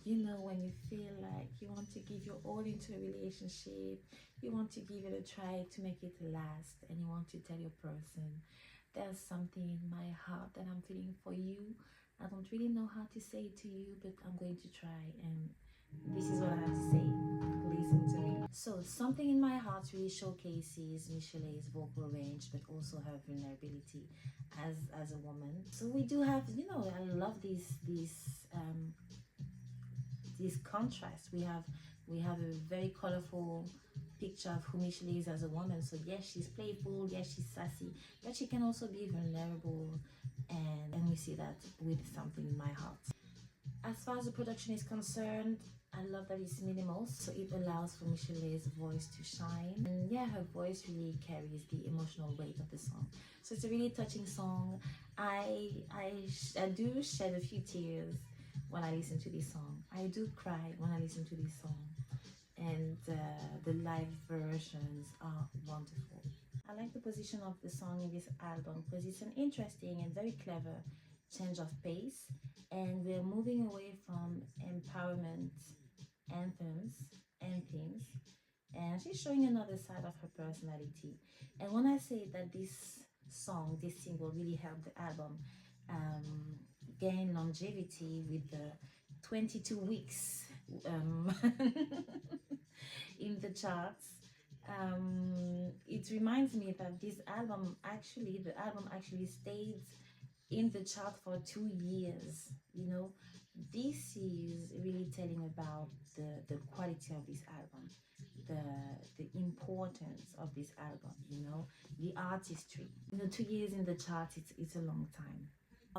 When you feel like you want to give your all into a relationship, you want to give it a try to make it last, and you want to tell your person, there's something in my heart that I'm feeling for you. I don't really know how to say it to you, but I'm going to try, and this is what I have to say. Listen to me. So, Something in My Heart really showcases Michel'le's vocal range, but also her vulnerability as a woman. So we do have, I love this contrast. We have a very colorful picture of who Michel'le is as a woman. So yes, she's playful, yes, she's sassy, but she can also be vulnerable, and we see that with Something in My Heart. As far as the production is concerned, I love that it's minimal, so it allows for Michel'le's voice to shine. And yeah, her voice really carries the emotional weight of the song. So it's a really touching song. I do shed a few tears when I listen to this song. I do cry when I listen to this song. And the live versions are wonderful. I like the position of the song in this album because it's an interesting and very clever change of pace, and we're moving away from empowerment anthems and themes, and she's showing another side of her personality. And when I say that this single really helped the album um, gain longevity with the 22 weeks um, in the charts, it reminds me that the album actually stayed in the chart for 2 years. This is really telling about the quality of this album, the importance of this album, the artistry. 2 years in the chart, it's a long time.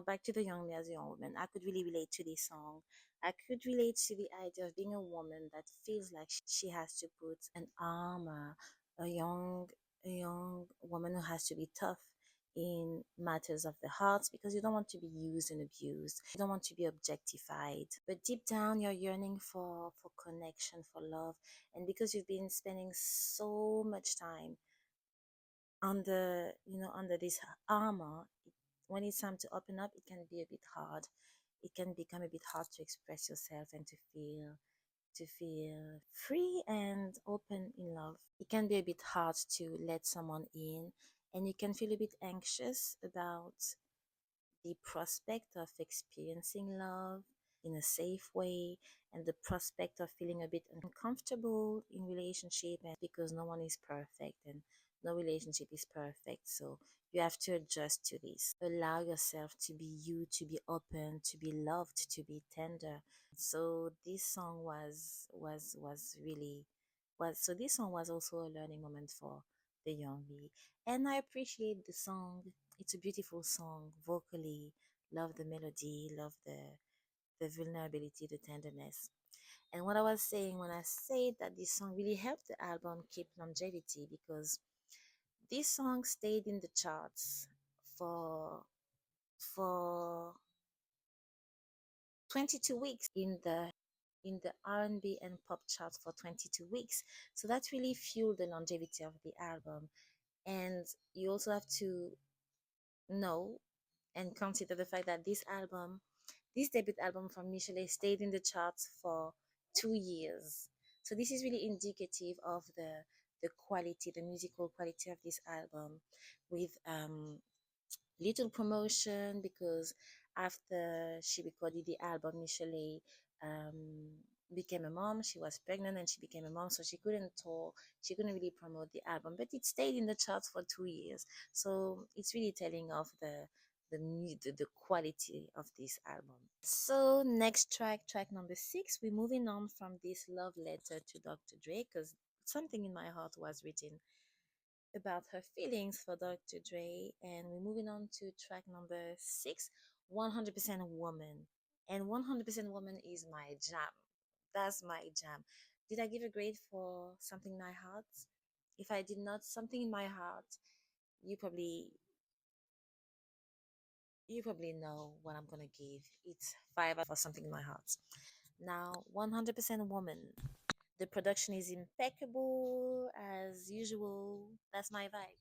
Back to the young me as a young woman, I could really relate to this song. I could relate to the idea of being a woman that feels like she has to put an armor, a young woman who has to be tough in matters of the heart because you don't want to be used and abused. You don't want to be objectified. But deep down you're yearning for connection, for love. And because you've been spending so much time under this armor, when it's time to open up, it can be a bit hard. It can become a bit hard to express yourself and to feel free and open in love. It can be a bit hard to let someone in, and you can feel a bit anxious about the prospect of experiencing love in a safe way, and the prospect of feeling a bit uncomfortable in relationship, and because no one is perfect and no relationship is perfect, so you have to adjust to this. Allow yourself to be you, to be open, to be loved, to be tender. So this song was really was so this song was also a learning moment for the young me, and I appreciate the song. It's a beautiful song vocally. Love the melody, love the vulnerability, the tenderness. And what I was saying when I said that this song really helped the album keep longevity, because This song stayed in the charts for for 22 weeks in the R&B and pop charts for 22 weeks. So that really fueled the longevity of the album. And you also have to know and consider the fact that this debut album from Michel'le stayed in the charts for 2 years. So this is really indicative of the quality, the musical quality of this album, with little promotion, because after she recorded the album, Michel'le became a mom. She was pregnant and she became a mom, so she couldn't tour. She couldn't really promote the album, but it stayed in the charts for 2 years. So it's really telling of the quality of this album. So next track, track number 6, we're moving on from this love letter to Dr. Dre, because something in my heart was written about her feelings for Dr. Dre. And we're moving on to track number 6, 100% Woman. And 100% Woman is my jam. That's my jam. Did I give a grade for Something in My Heart? If I did not, Something in My Heart, you probably you probably know what I'm gonna give. It's 5 for Something in My Heart. Now, 100% Woman. The production is impeccable as usual. That's my vibe.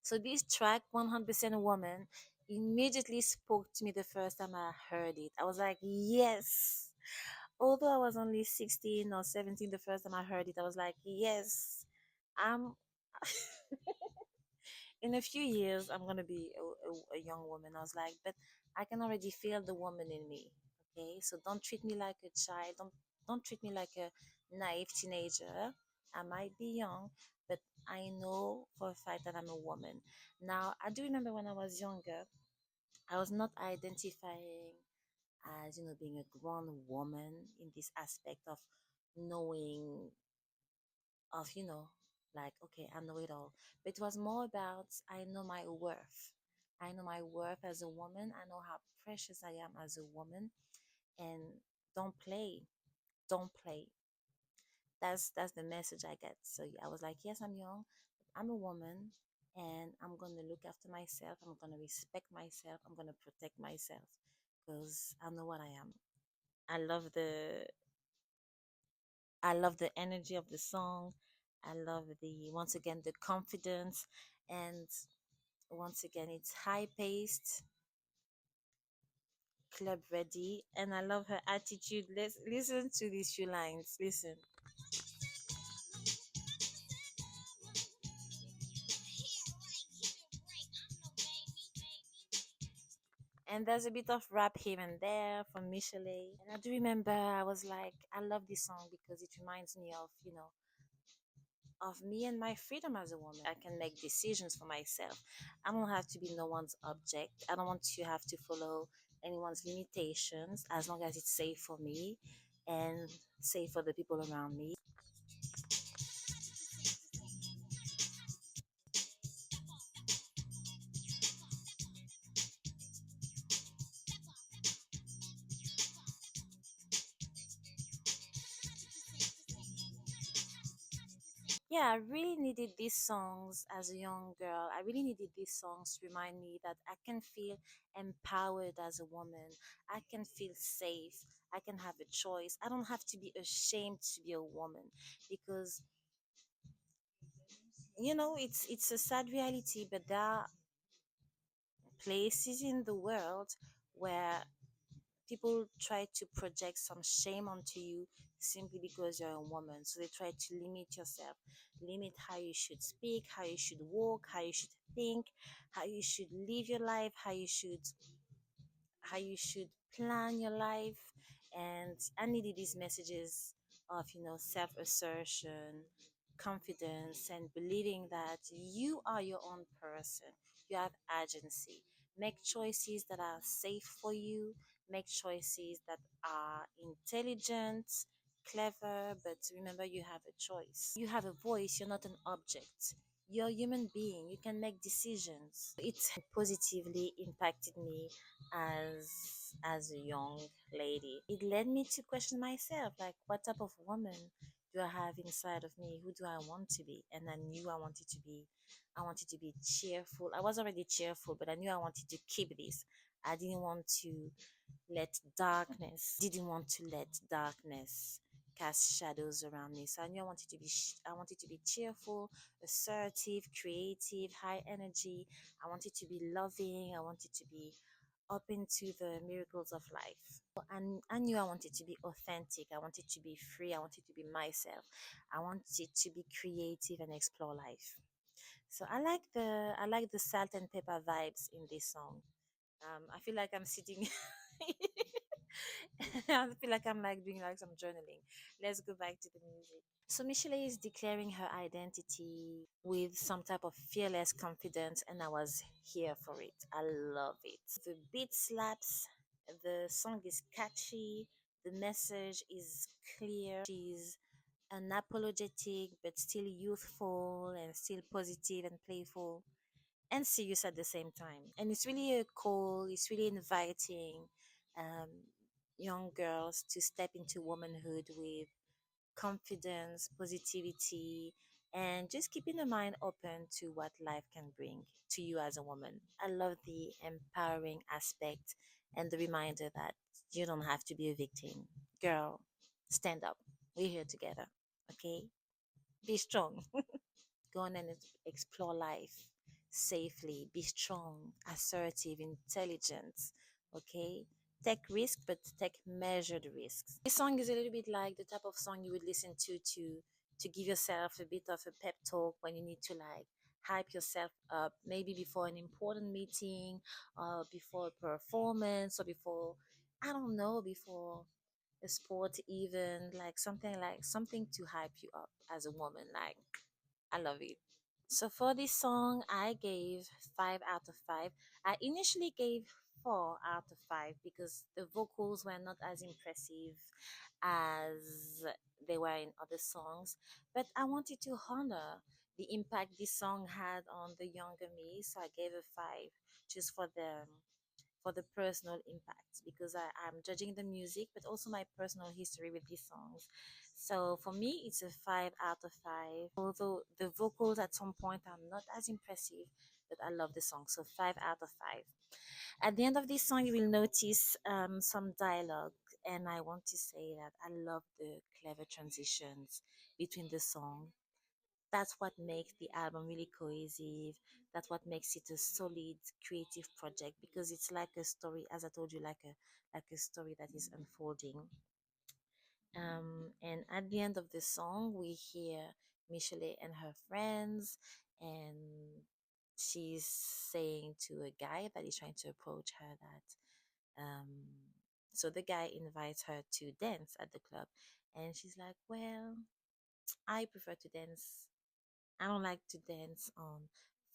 So this track, 100% Woman, immediately spoke to me the first time I heard it. I was like, yes. Although I was only 16 or 17 the first time I heard it, I was like, yes, I'm in a few years I'm gonna be a young woman. I was like, but I can already feel the woman in me. Okay, so don't treat me like a child. Don't treat me like a naive teenager. I might be young, but I know for a fact that I'm a woman. Now I do remember when I was younger, I was not identifying as being a grown woman in this aspect of knowing like, okay, I know it all. But it was more about I know my worth. I know my worth as a woman. I know how precious I am as a woman. And don't play. Don't play. That's the message I get. So yeah, I was like, yes, I'm young, but I'm a woman, and I'm gonna look after myself. I'm gonna respect myself. I'm gonna protect myself because I know what I am. I love the I love the energy of the song. I love the once again the confidence, and once again it's high paced, club ready, and I love her attitude. Let's listen to these few lines. Listen. And there's a bit of rap here and there from Michel'le. And I do remember I was like, I love this song because it reminds me of me and my freedom as a woman. I can make decisions for myself. I don't have to be no one's object. I don't want to have to follow anyone's limitations as long as it's safe for me and safe for the people around me. Yeah, I really needed these songs as a young girl. I really needed these songs to remind me that I can feel empowered as a woman. I can feel safe. I can have a choice. I don't have to be ashamed to be a woman because it's a sad reality, but there are places in the world where people try to project some shame onto you simply because you're a woman. So they try to limit yourself, limit how you should speak, how you should walk, how you should think, how you should live your life, how you should plan your life. And I needed these messages of self-assertion, confidence, and believing that you are your own person. You have agency. Make choices that are safe for you. Make choices that are intelligent, clever, but remember you have a choice. You have a voice. You're not an object. You're a human being. You can make decisions. It positively impacted me as a young lady. It led me to question myself, like what type of woman do I have inside of me? Who do I want to be? And I knew I wanted to be cheerful. I was already cheerful, but I knew I wanted to keep this. I didn't want to didn't want to let darkness cast shadows around me. So I knew I wanted to be cheerful, assertive, creative, high energy. I wanted to be loving. I wanted to be open to the miracles of life. And I knew I wanted to be authentic. I wanted to be free. I wanted to be myself. I wanted to be creative and explore life. So I like the salt and pepper vibes in this song. I feel like I'm sitting. I feel like I'm like doing like some journaling. Let's go back to the music. So Michelle is declaring her identity with some type of fearless confidence, and I was here for it. I love it. The beat slaps. The song is catchy. The message is clear. She's unapologetic, but still youthful and still positive and playful and serious at the same time. And it's really a call, it's really inviting um, young girls to step into womanhood with confidence, positivity, and just keeping the mind open to what life can bring to you as a woman. I love the empowering aspect and the reminder that you don't have to be a victim. Girl, stand up. We're here together. Okay? Be strong. Go on and explore life safely. Be strong, assertive, intelligent. Okay? Take risk, but take measured risks. This song is a little bit like the type of song you would listen to give yourself a bit of a pep talk when you need to like hype yourself up, maybe before an important meeting, or before a performance, or before I don't know, before a sport event, like something to hype you up as a woman. Like I love it. So for this song, I gave 5 out of 5. I initially gave 4 out of 5 because the vocals were not as impressive as they were in other songs. But I wanted to honor the impact this song had on the younger me, so I gave a 5 just for the personal impact because I'm judging the music, but also my personal history with these songs. So for me, it's a 5 out of 5. Although the vocals at some point are not as impressive, but I love the song. So 5 out of 5. At the end of this song, you will notice some dialogue, and I want to say that I love the clever transitions between the song. That's what makes the album really cohesive. That's what makes it a solid creative project because it's like a story, as I told you, like a story that is unfolding. And at the end of the song, we hear Michelle and her friends, and she's saying to a guy that is trying to approach her that so the guy invites her to dance at the club, and she's like, well, I prefer to dance. I don't like to dance on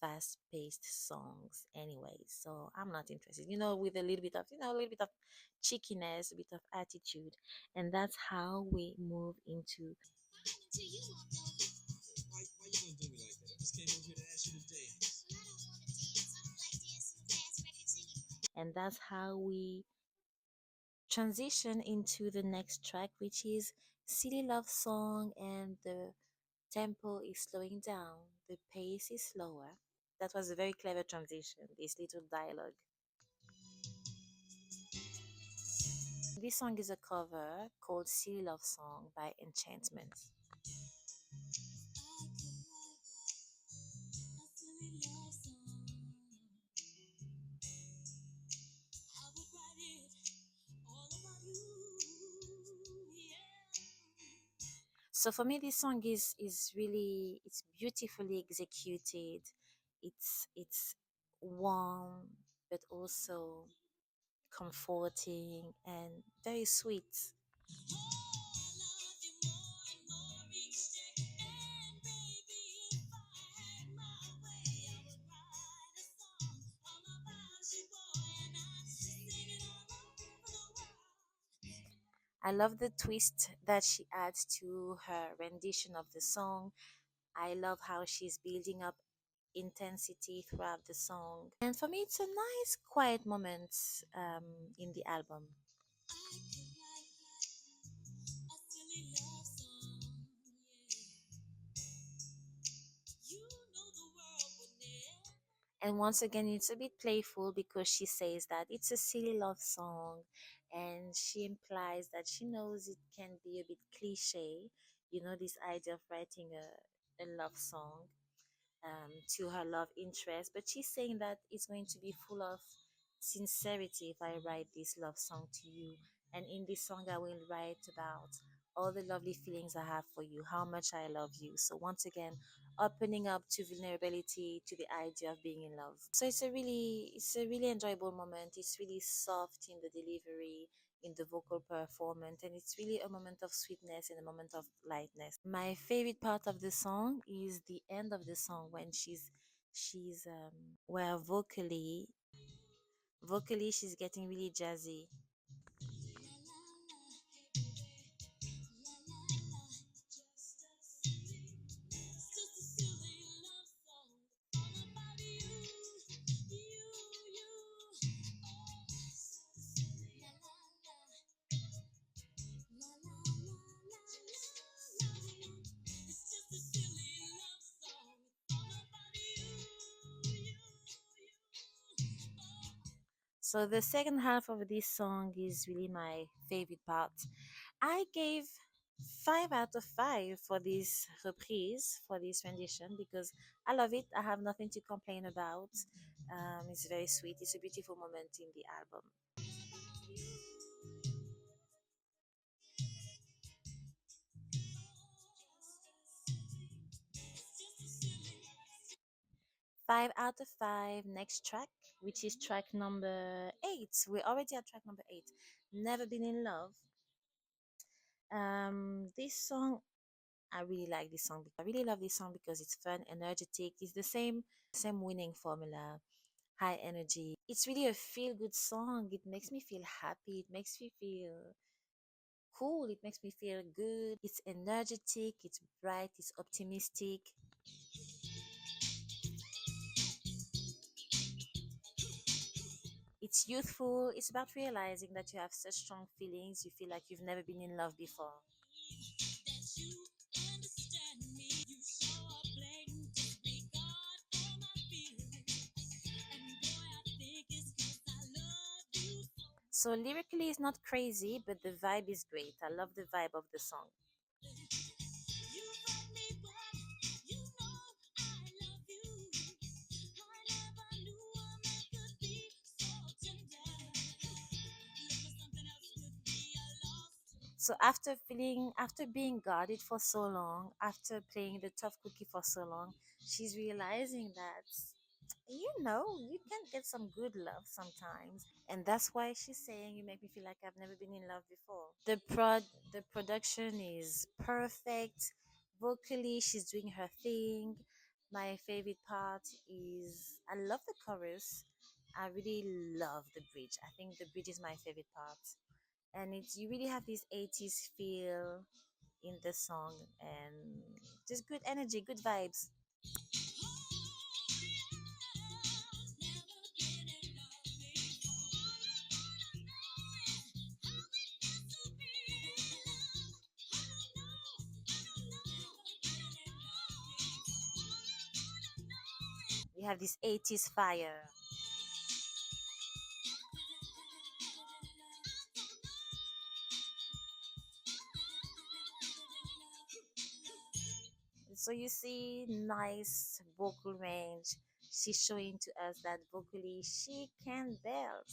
fast paced songs anyway, so I'm not interested. With a little bit of, a little bit of cheekiness, a bit of attitude. And that's how we move into and that's how we transition into the next track, which is Silly Love Song, and the tempo is slowing down, the pace is slower. That was a very clever transition, this little dialogue. This song is a cover called Silly Love Song by Enchantment. So for me, this song is really, it's beautifully executed. It's warm, but also comforting and very sweet. I love the twist that she adds to her rendition of the song. I love how she's building up intensity throughout the song. And for me, it's a nice, quiet moment in the album. And once again, it's a bit playful because she says that it's a silly love song, and she implies that she knows it can be a bit cliche, this idea of writing a love song to her love interest. But she's saying that it's going to be full of sincerity if I write this love song to you. And in this song, I will write about all the lovely feelings I have for you, how much I love you. So, once again, opening up to vulnerability, to the idea of being in love. So it's a really enjoyable moment. It's really soft in the delivery, in the vocal performance, and it's really a moment of sweetness and a moment of lightness. My favorite part of the song is the end of the song when she's where vocally she's getting really jazzy. So the second half of this song is really my favorite part. I gave 5 out of 5 for this reprise, for this rendition, because I love it. I have nothing to complain about. It's very sweet. It's a beautiful moment in the album. 5 out of 5. Next track, which is track number 8. We're already at track number 8. Never Been in Love. This song, I really like this song. I really love this song because it's fun, energetic. It's the same winning formula, high energy. It's really a feel good song. It makes me feel happy. It makes me feel cool. It makes me feel good. It's energetic. It's bright. It's optimistic. It's youthful. It's about realizing that you have such strong feelings. You feel like you've never been in love before. So lyrically, it's not crazy, but the vibe is great. I love the vibe of the song. So after being guarded for so long, after playing the tough cookie for so long, she's realizing that you can get some good love sometimes, and that's why she's saying you make me feel like I've never been in love before. The production is perfect. Vocally, she's doing her thing. My favorite part is I love the chorus. I really love the bridge. I think the bridge is my favorite part, and it's you really have this 80s feel in the song, and just good energy, good vibes. We have this 80s fire. So you see nice vocal range. She's showing to us that vocally she can belt.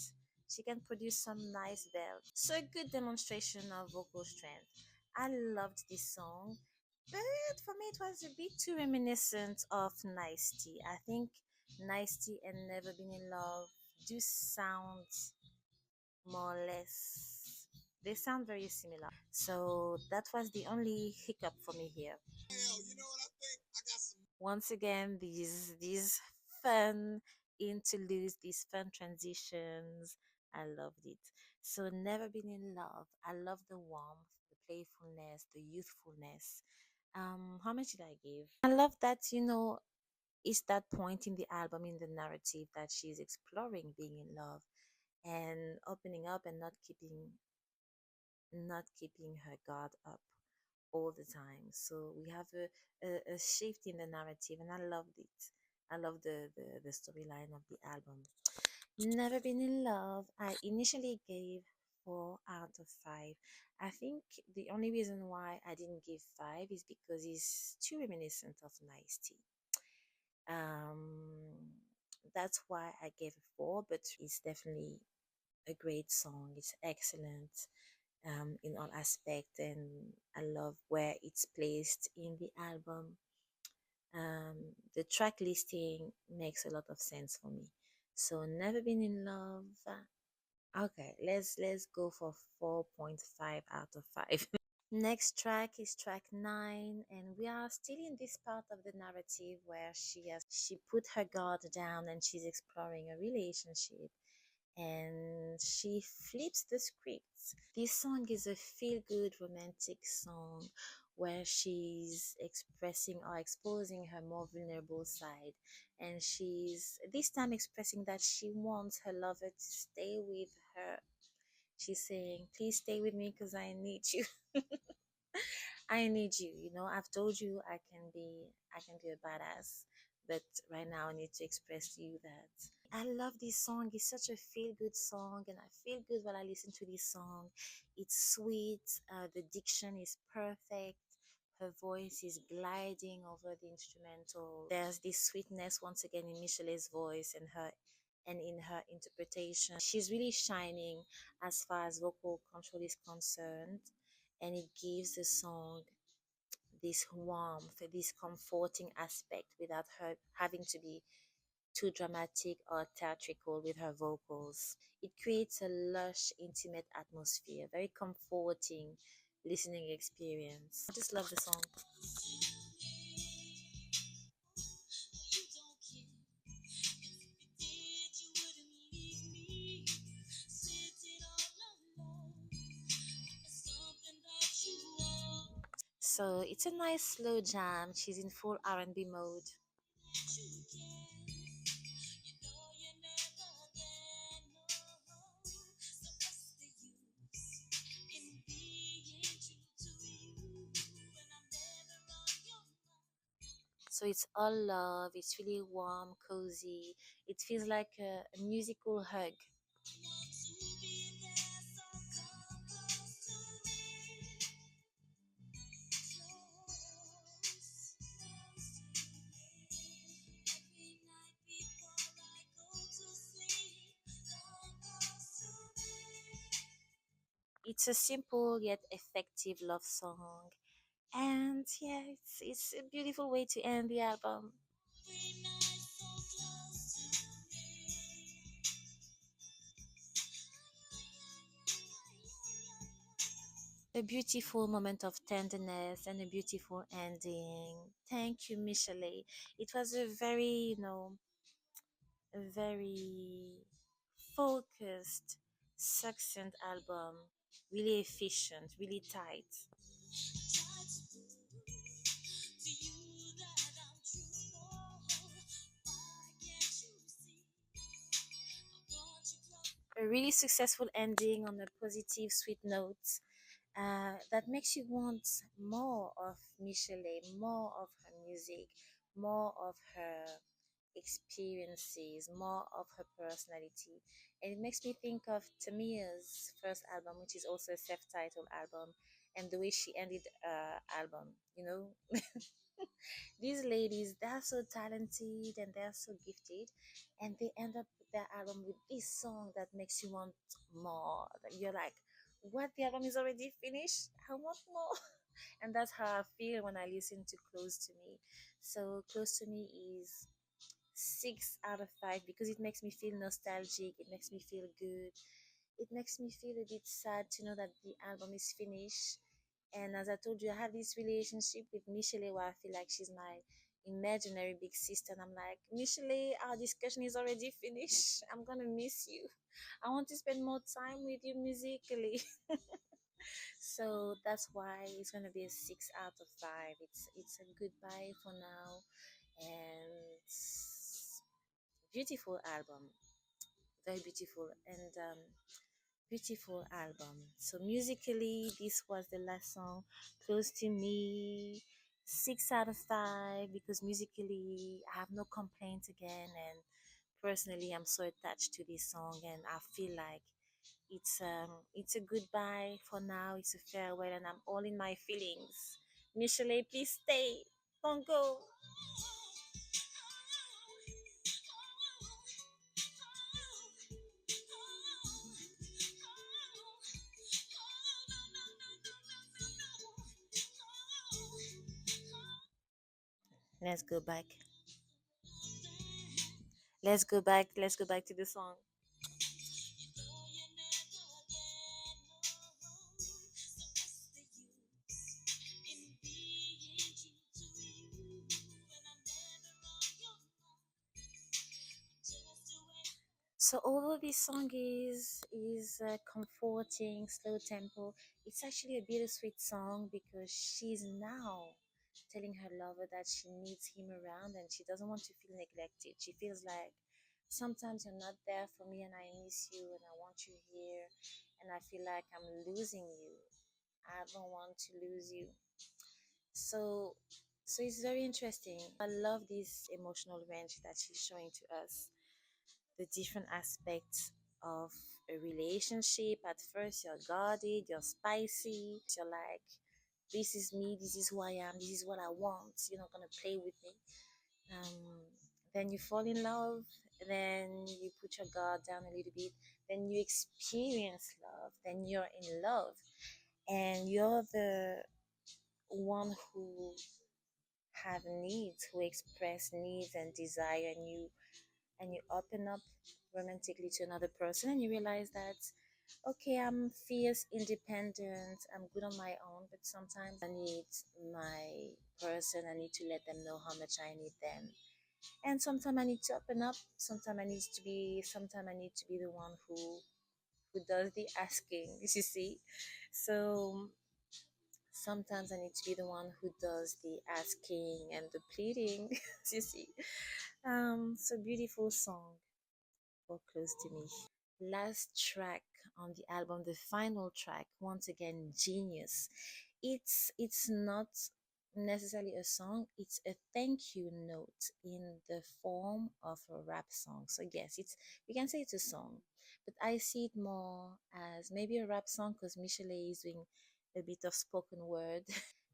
She can produce some nice belt. So a good demonstration of vocal strength. I loved this song, but for me it was a bit too reminiscent of Nice Tea. I think Nice Tea and Never Been in Love do sound more or less. They sound very similar. So that was the only hiccup for me here. Once again, these fun interludes, these fun transitions, I loved it. So never been in love. I love the warmth, the playfulness, the youthfulness. How much did I give? I love that, It's that point in the album, in the narrative, that she's exploring being in love and opening up and not keeping her guard up all the time. So we have a shift in the narrative, and I loved it. I love the storyline of the album. Never been in love. I initially gave 4 out of 5. I think the only reason why I didn't give 5 is because it's too reminiscent of Nice Tea. That's why I gave it 4, but it's definitely a great song. It's excellent in all aspect, and I love where it's placed in the album. The track listing makes a lot of sense for me. So never been in love. Okay, let's go for 4.5 out of 5. Next track is track 9, and we are still in this part of the narrative where she put her guard down and she's exploring a relationship, and she flips the script. This song is a feel good romantic song where she's expressing or exposing her more vulnerable side, and she's this time expressing that she wants her lover to stay with her. She's saying, please stay with me because I need you. I need you. I've told you I can be a badass, but right now I need to express to you that I love this song. It's such a feel good song, and I feel good while I listen to this song. It's sweet. The diction is perfect. Her voice is gliding over the instrumental. There's this sweetness once again in Michel'le's voice and in her interpretation. She's really shining as far as vocal control is concerned, and it gives the song this warmth, this comforting aspect without her having to be too dramatic or theatrical with her vocals. It creates a lush, intimate atmosphere, very comforting listening experience. I just love the song. So it's a nice slow jam. She's in full R&B mode. So it's all love. It's really warm, cozy. It feels like a musical hug. It's a simple yet effective love song. And yeah, it's a beautiful way to end the album. A beautiful moment of tenderness and a beautiful ending. Thank you, Michel'le. It was a very focused, succinct album. Really efficient, really tight. A really successful ending on a positive, sweet note that makes you want more of Michel'le, more of her music, more of her experiences, more of her personality. And it makes me think of Tamia's first album, which is also a self-titled album, and the way she ended her album. These ladies, they're so talented and they're so gifted, and they end up with their album with this song that makes you want more. That you're like, what? The album is already finished? I want more. And that's how I feel when I listen to Close to Me. So, Close to Me is 6 out of 5 because it makes me feel nostalgic, it makes me feel good, it makes me feel a bit sad to know that the album is finished. And as I told you, I have this relationship with Michel'le where I feel like she's my imaginary big sister, and I'm like, Michel'le, our discussion is already finished. I'm gonna miss you. I want to spend more time with you musically. So that's why it's gonna be a 6 out of 5. It's a goodbye for now. and beautiful album, very beautiful and beautiful album. So musically, this was the last song, Close to Me, 6 out of 5, because musically I have no complaints again, and personally I'm so attached to this song, and I feel like it's a goodbye for now, it's a farewell, and I'm all in my feelings. Michel'le, please stay, don't go. Let's go back. Let's go back to the song. So although this song is comforting, slow tempo, it's actually a bittersweet song because she's now telling her lover that she needs him around and she doesn't want to feel neglected. She feels like sometimes you're not there for me and I miss you and I want you here and I feel like I'm losing you. I don't want to lose you. So it's very interesting. I love this emotional range that she's showing to us, the different aspects of a relationship. At first, you're guarded, you're spicy, you're like, this is me, this is who I am, this is what I want, you're not gonna play with me. Then you fall in love, then you put your guard down a little bit, then you experience love, then you're in love, and you're the one who have needs, who express needs and desire, and you open up romantically to another person and you realize that okay, I'm fierce, independent, I'm good on my own, but sometimes I need my person, I need to let them know how much I need them, and sometimes I need to open up, sometimes I need to be the one who does the asking, you see. So sometimes I need to be the one who does the asking and the pleading, you see. So beautiful song for Close to Me. Last track on the album, the final track, once again, genius. It's not necessarily a song, it's a thank you note in the form of a rap song. So yes, it's, we can say it's a song, but I see it more as maybe a rap song because Michel'le is doing a bit of spoken word.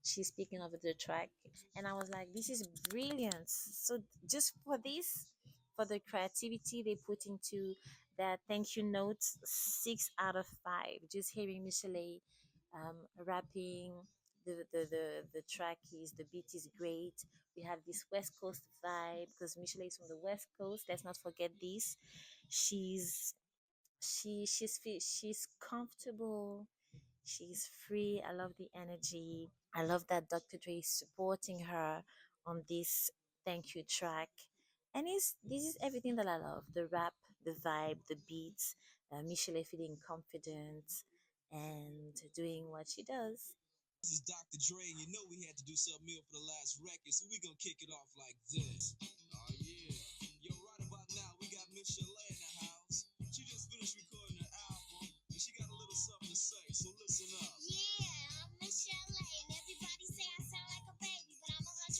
She's speaking over the track, and I was like, this is brilliant. So just for this, for the creativity they put into that thank you notes, 6 out of 5. Just hearing Michel'le rapping, the track is, the beat is great. We have this West Coast vibe because Michel'le is from the West Coast, let's not forget this. She's comfortable, she's free. I love the energy. I love that Dr. Dre is supporting her on this thank you track. And this is everything that I love, the rap, the vibe, the beats, Michel'le feeling confident and doing what she does. This is Dr. Dre, and you know we had to do something new for the last record, so we gonna kick it off like this. Oh yeah. Yo, right about now, we got Michel'le in the house. She just finished recording her album, and she got a little something to say, so listen up. Yeah, I'm Michel'le, and everybody say I sound like a baby, but I'm 100%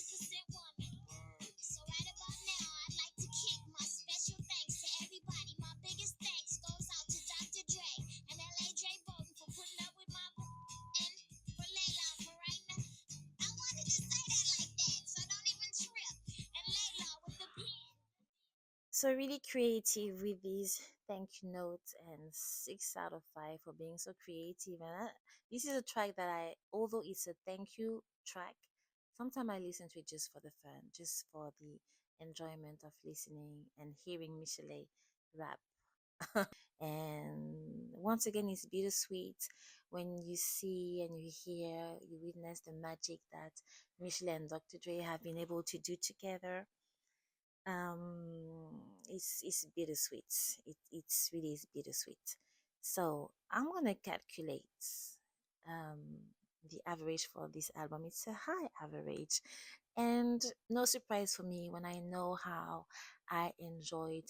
woman. Word. So right about now, I'd like to kick my special thanks to everybody. My biggest thanks goes out to Dr. Dre and LA Dre Bolton for putting up with my and for Layla for right now. I wanted to say that like that, so don't even trip. And Layla with the pen. So really creative with these thank you notes, and 6 out of 5 for being so creative. And this is a track that although it's a thank you track, sometimes I listen to it just for the fun, just for the enjoyment of listening and hearing Michel'le rap. And once again, it's bittersweet when you see and you hear, you witness the magic that Michel'le and Dr. Dre have been able to do together. It's bittersweet. It's really is bittersweet. So I'm gonna calculate. Um, The average for this album, it's a high average. And no surprise for me when I know how I enjoyed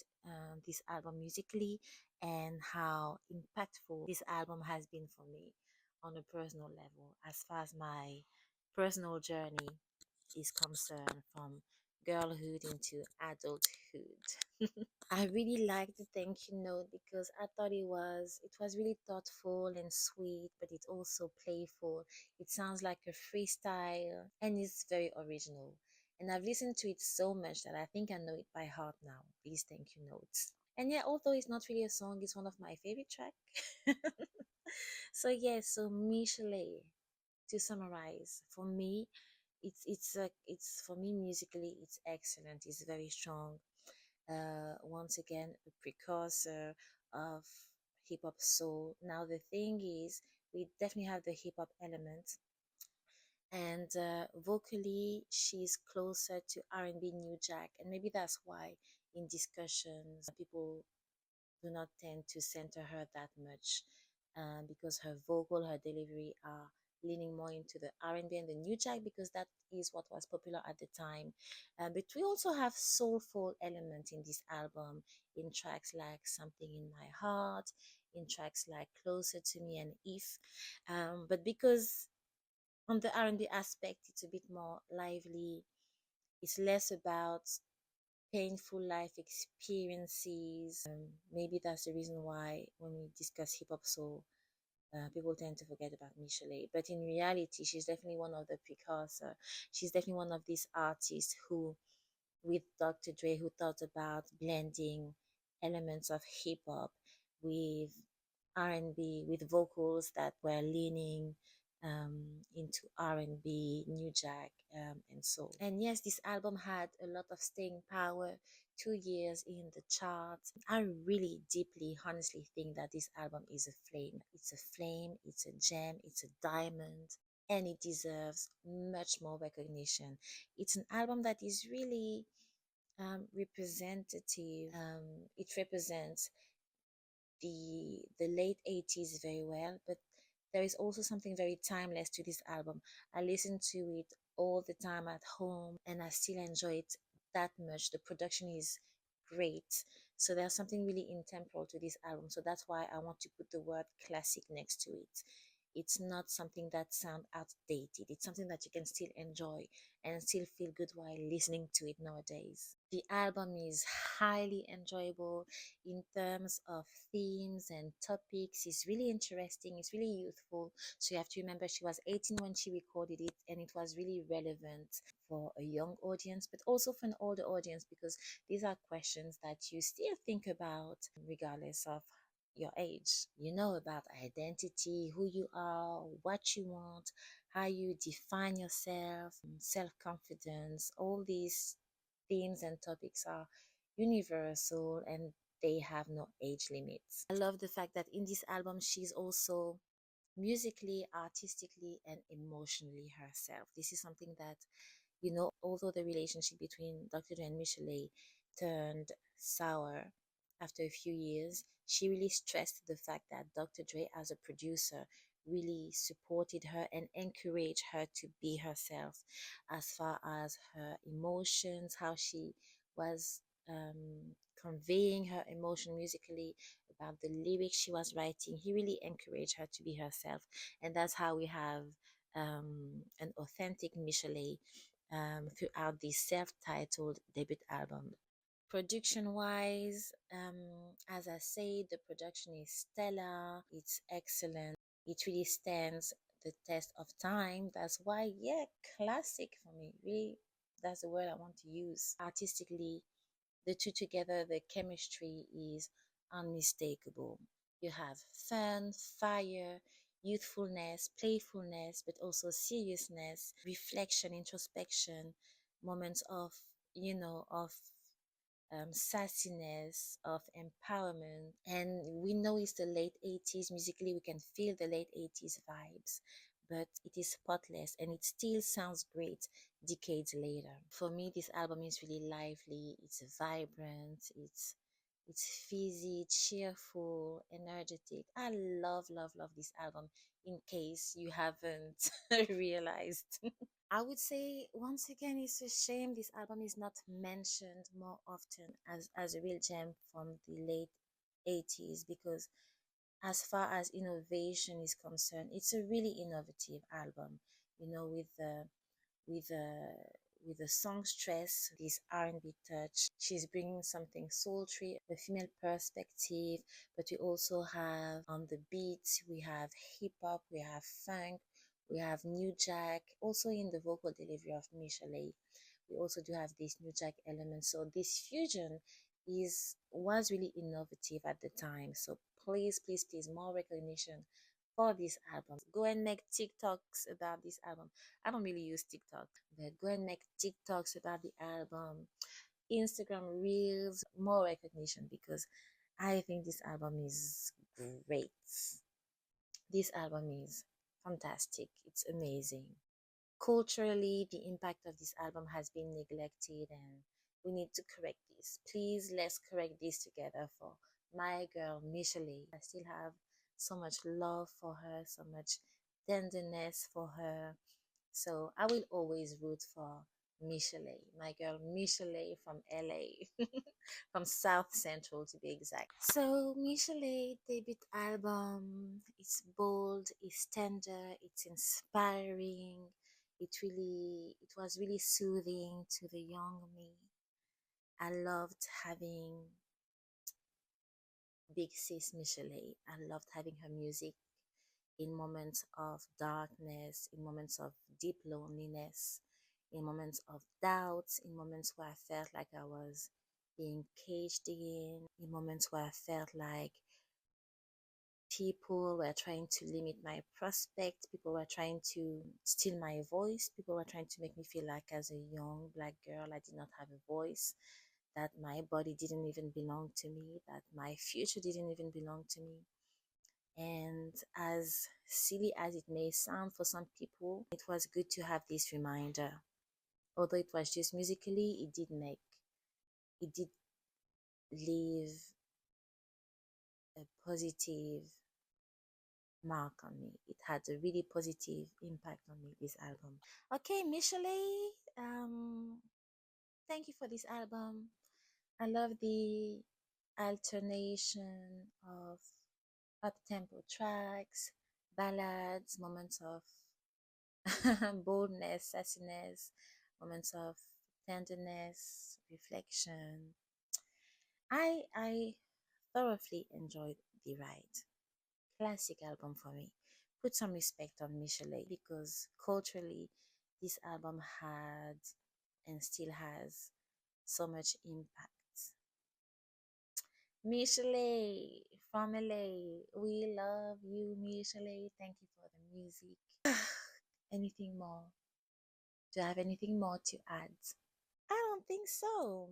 this album musically and how impactful this album has been for me on a personal level, as far as my personal journey is concerned, from girlhood into adulthood. I really liked the thank you note because I thought it was really thoughtful and sweet, but it's also playful. It sounds like a freestyle and it's very original. And I've listened to it so much that I think I know it by heart now, these thank you notes. And yeah, although it's not really a song, it's one of my favorite tracks. So yeah, so Michel'le, to summarize, for me, it's for me musically, it's excellent. It's very strong. Once again, a precursor of hip hop soul. Now the thing is, we definitely have the hip hop element, and vocally, she's closer to R&B New Jack, and maybe that's why in discussions people do not tend to center her that much, because her vocal, her delivery are leaning more into the R&B and the new jack, because that is what was popular at the time. But we also have soulful element in this album, in tracks like Something in My Heart, in tracks like Closer to Me and If. But because on the R&B aspect, it's a bit more lively. It's less about painful life experiences. Maybe that's the reason why when we discuss hip hop soul, people tend to forget about Michel'le. But in reality, she's definitely one of the precursor. She's definitely one of these artists who, with Dr. Dre, who thought about blending elements of hip hop with R&B, with vocals that were leaning into R&B, New Jack, and soul. And yes, this album had a lot of staying power. 2 years in the charts. I really deeply, honestly think that this album is a flame. It's a flame, it's a gem, it's a diamond, and it deserves much more recognition. It's an album that is really representative. It represents the late 80s very well, but there is also something very timeless to this album. I listen to it all the time at home and I still enjoy it that much. The production is great. So there's something really intemporal to this album. So that's why I want to put the word classic next to it. It's not something that sounds outdated. It's something that you can still enjoy and still feel good while listening to it nowadays. The album is highly enjoyable in terms of themes and topics. It's really interesting, it's really youthful. So you have to remember she was 18 when she recorded it, and it was really relevant for a young audience, but also for an older audience, because these are questions that you still think about regardless of your age. You know, about identity, who you are, what you want, how you define yourself, self confidence. All these themes and topics are universal and they have no age limits. I love the fact that in this album, she's also musically, artistically, and emotionally herself. This is something that, although the relationship between Dr. Dre and Michel'le turned sour after a few years, she really stressed the fact that Dr. Dre, as a producer, really supported her and encouraged her to be herself, as far as her emotions, how she was conveying her emotion musically, about the lyrics she was writing. He really encouraged her to be herself, and that's how we have an authentic Michel'le throughout this self-titled debut album. Production wise, as I say, the production is stellar, it's excellent, it really stands the test of time. That's why, yeah, classic for me, really. That's the word I want to use. Artistically, the two together, the chemistry is unmistakable. You have fun, fire, youthfulness, playfulness, but also seriousness, reflection, introspection, moments of, of sassiness, of empowerment. And we know it's the late 80s. Musically, we can feel the late 80s vibes, but it is spotless and it still sounds great decades later. For me, this album is really lively, it's vibrant, it's It's fizzy, cheerful, energetic. I love, love, love this album. In case you haven't realized, I would say once again, it's a shame this album is not mentioned more often as a real gem from the late 80s, because as far as innovation is concerned, it's a really innovative album. With the with the with the song stress, this R&B touch. She's bringing something sultry, a female perspective, but we also have on the beats, we have hip hop, we have funk, we have new jack. Also in the vocal delivery of Michel'le, we also do have this new jack element. So this fusion is was really innovative at the time. So please, please, please, more recognition for this album. Go and make TikToks about this album. I don't really use TikTok, but go and make TikToks about the album. Instagram Reels, more recognition, because I think this album is great. This album is fantastic. It's amazing. Culturally, the impact of this album has been neglected, and we need to correct this. Please, let's correct this together for my girl, Michel'le. I still have so much love for her, so much tenderness for her. So I will always root for Michel'le, my girl Michel'le from LA, from South Central to be exact. So Michel'le debut album, it's bold, it's tender, it's inspiring. It was really soothing to the young me. I loved having Big Sis Michel'le. I loved having her music in moments of darkness, in moments of deep loneliness, in moments of doubts, in moments where I felt like I was being caged in moments where I felt like people were trying to limit my prospect, people were trying to steal my voice, people were trying to make me feel like as a young black girl I did not have a voice, that my body didn't even belong to me, that my future didn't even belong to me. And as silly as it may sound for some people, it was good to have this reminder. Although it was just musically, it did leave a positive mark on me. It had a really positive impact on me, this album. Okay, Michel'le, thank you for this album. I love the alternation of up-tempo tracks, ballads, moments of boldness, sassiness, moments of tenderness, reflection. I thoroughly enjoyed the ride. Classic album for me. Put some respect on Michel'le, because culturally this album had and still has so much impact. Michel'le, family, we love you, Michel'le. Thank you for the music. Anything more? Do I have anything more to add? I don't think so.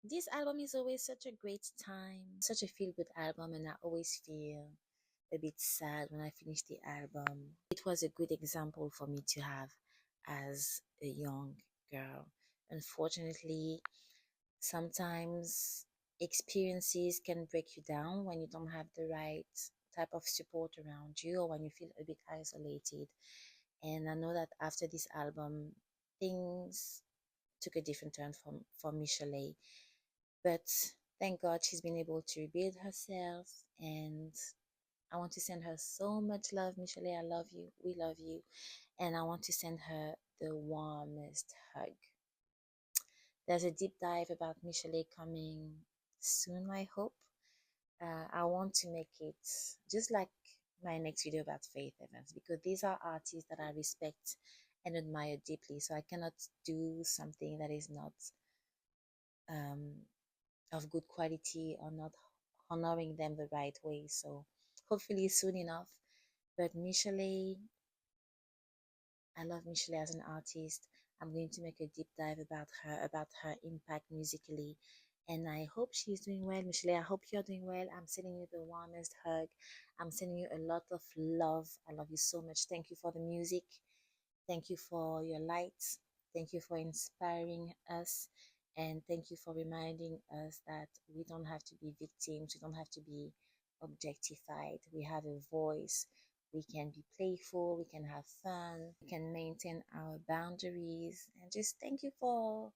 This album is always such a great time, such a feel good album, and I always feel a bit sad when I finish the album. It was a good example for me to have as a young girl. Unfortunately, sometimes experiences can break you down when you don't have the right type of support around you, or when you feel a bit isolated. And I know that after this album, things took a different turn for Michel'le. But thank God she's been able to rebuild herself, and I want to send her so much love. Michel'le, I love you. We love you. And I want to send her the warmest hug. There's a deep dive about Michel'le coming soon, I hope. I want to make it just like my next video about Faith Evans, because these are artists that I respect and admire deeply. So I cannot do something that is not um, of good quality, or not honoring them the right way. So hopefully soon enough. But Michel'le, I love Michel'le as an artist. I'm going to make a deep dive about her impact musically. And I hope she's doing well. Michel'le, I hope you're doing well. I'm sending you the warmest hug. I'm sending you a lot of love. I love you so much. Thank you for the music. Thank you for your light. Thank you for inspiring us. And thank you for reminding us that we don't have to be victims, we don't have to be objectified. We have a voice. We can be playful, we can have fun, we can maintain our boundaries. And just thank you for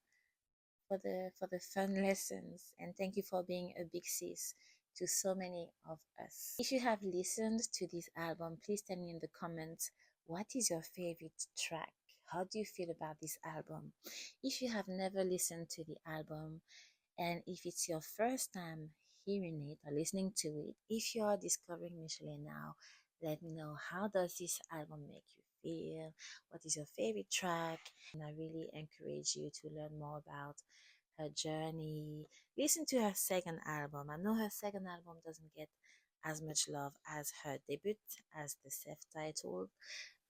the fun lessons, and thank you for being a big sis to so many of us. If you have listened to this album, please tell me in the comments, what is your favorite track? How do you feel about this album? If you have never listened to the album, and if it's your first time hearing it or listening to it, if you are discovering Michel'le now, let me know, how does this album make you feel? What is your favorite track? And I really encourage you to learn more about her journey. Listen to her second album. I know her second album doesn't get as much love as her debut, as the self-titled,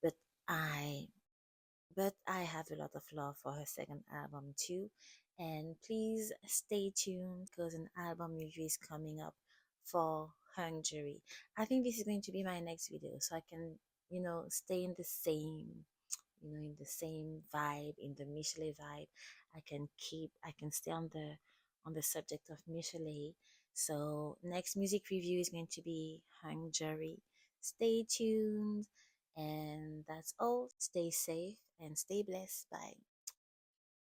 but I I have a lot of love for her second album too. And please stay tuned because an album review is coming up for Hungary. I think this is going to be my next video, so I can, stay in the same, in the same vibe, in the Michel'le vibe. I can stay on the subject of Michel'le. So next music review is going to be Hungary. Stay tuned, and that's all. Stay safe and stay blessed. Bye.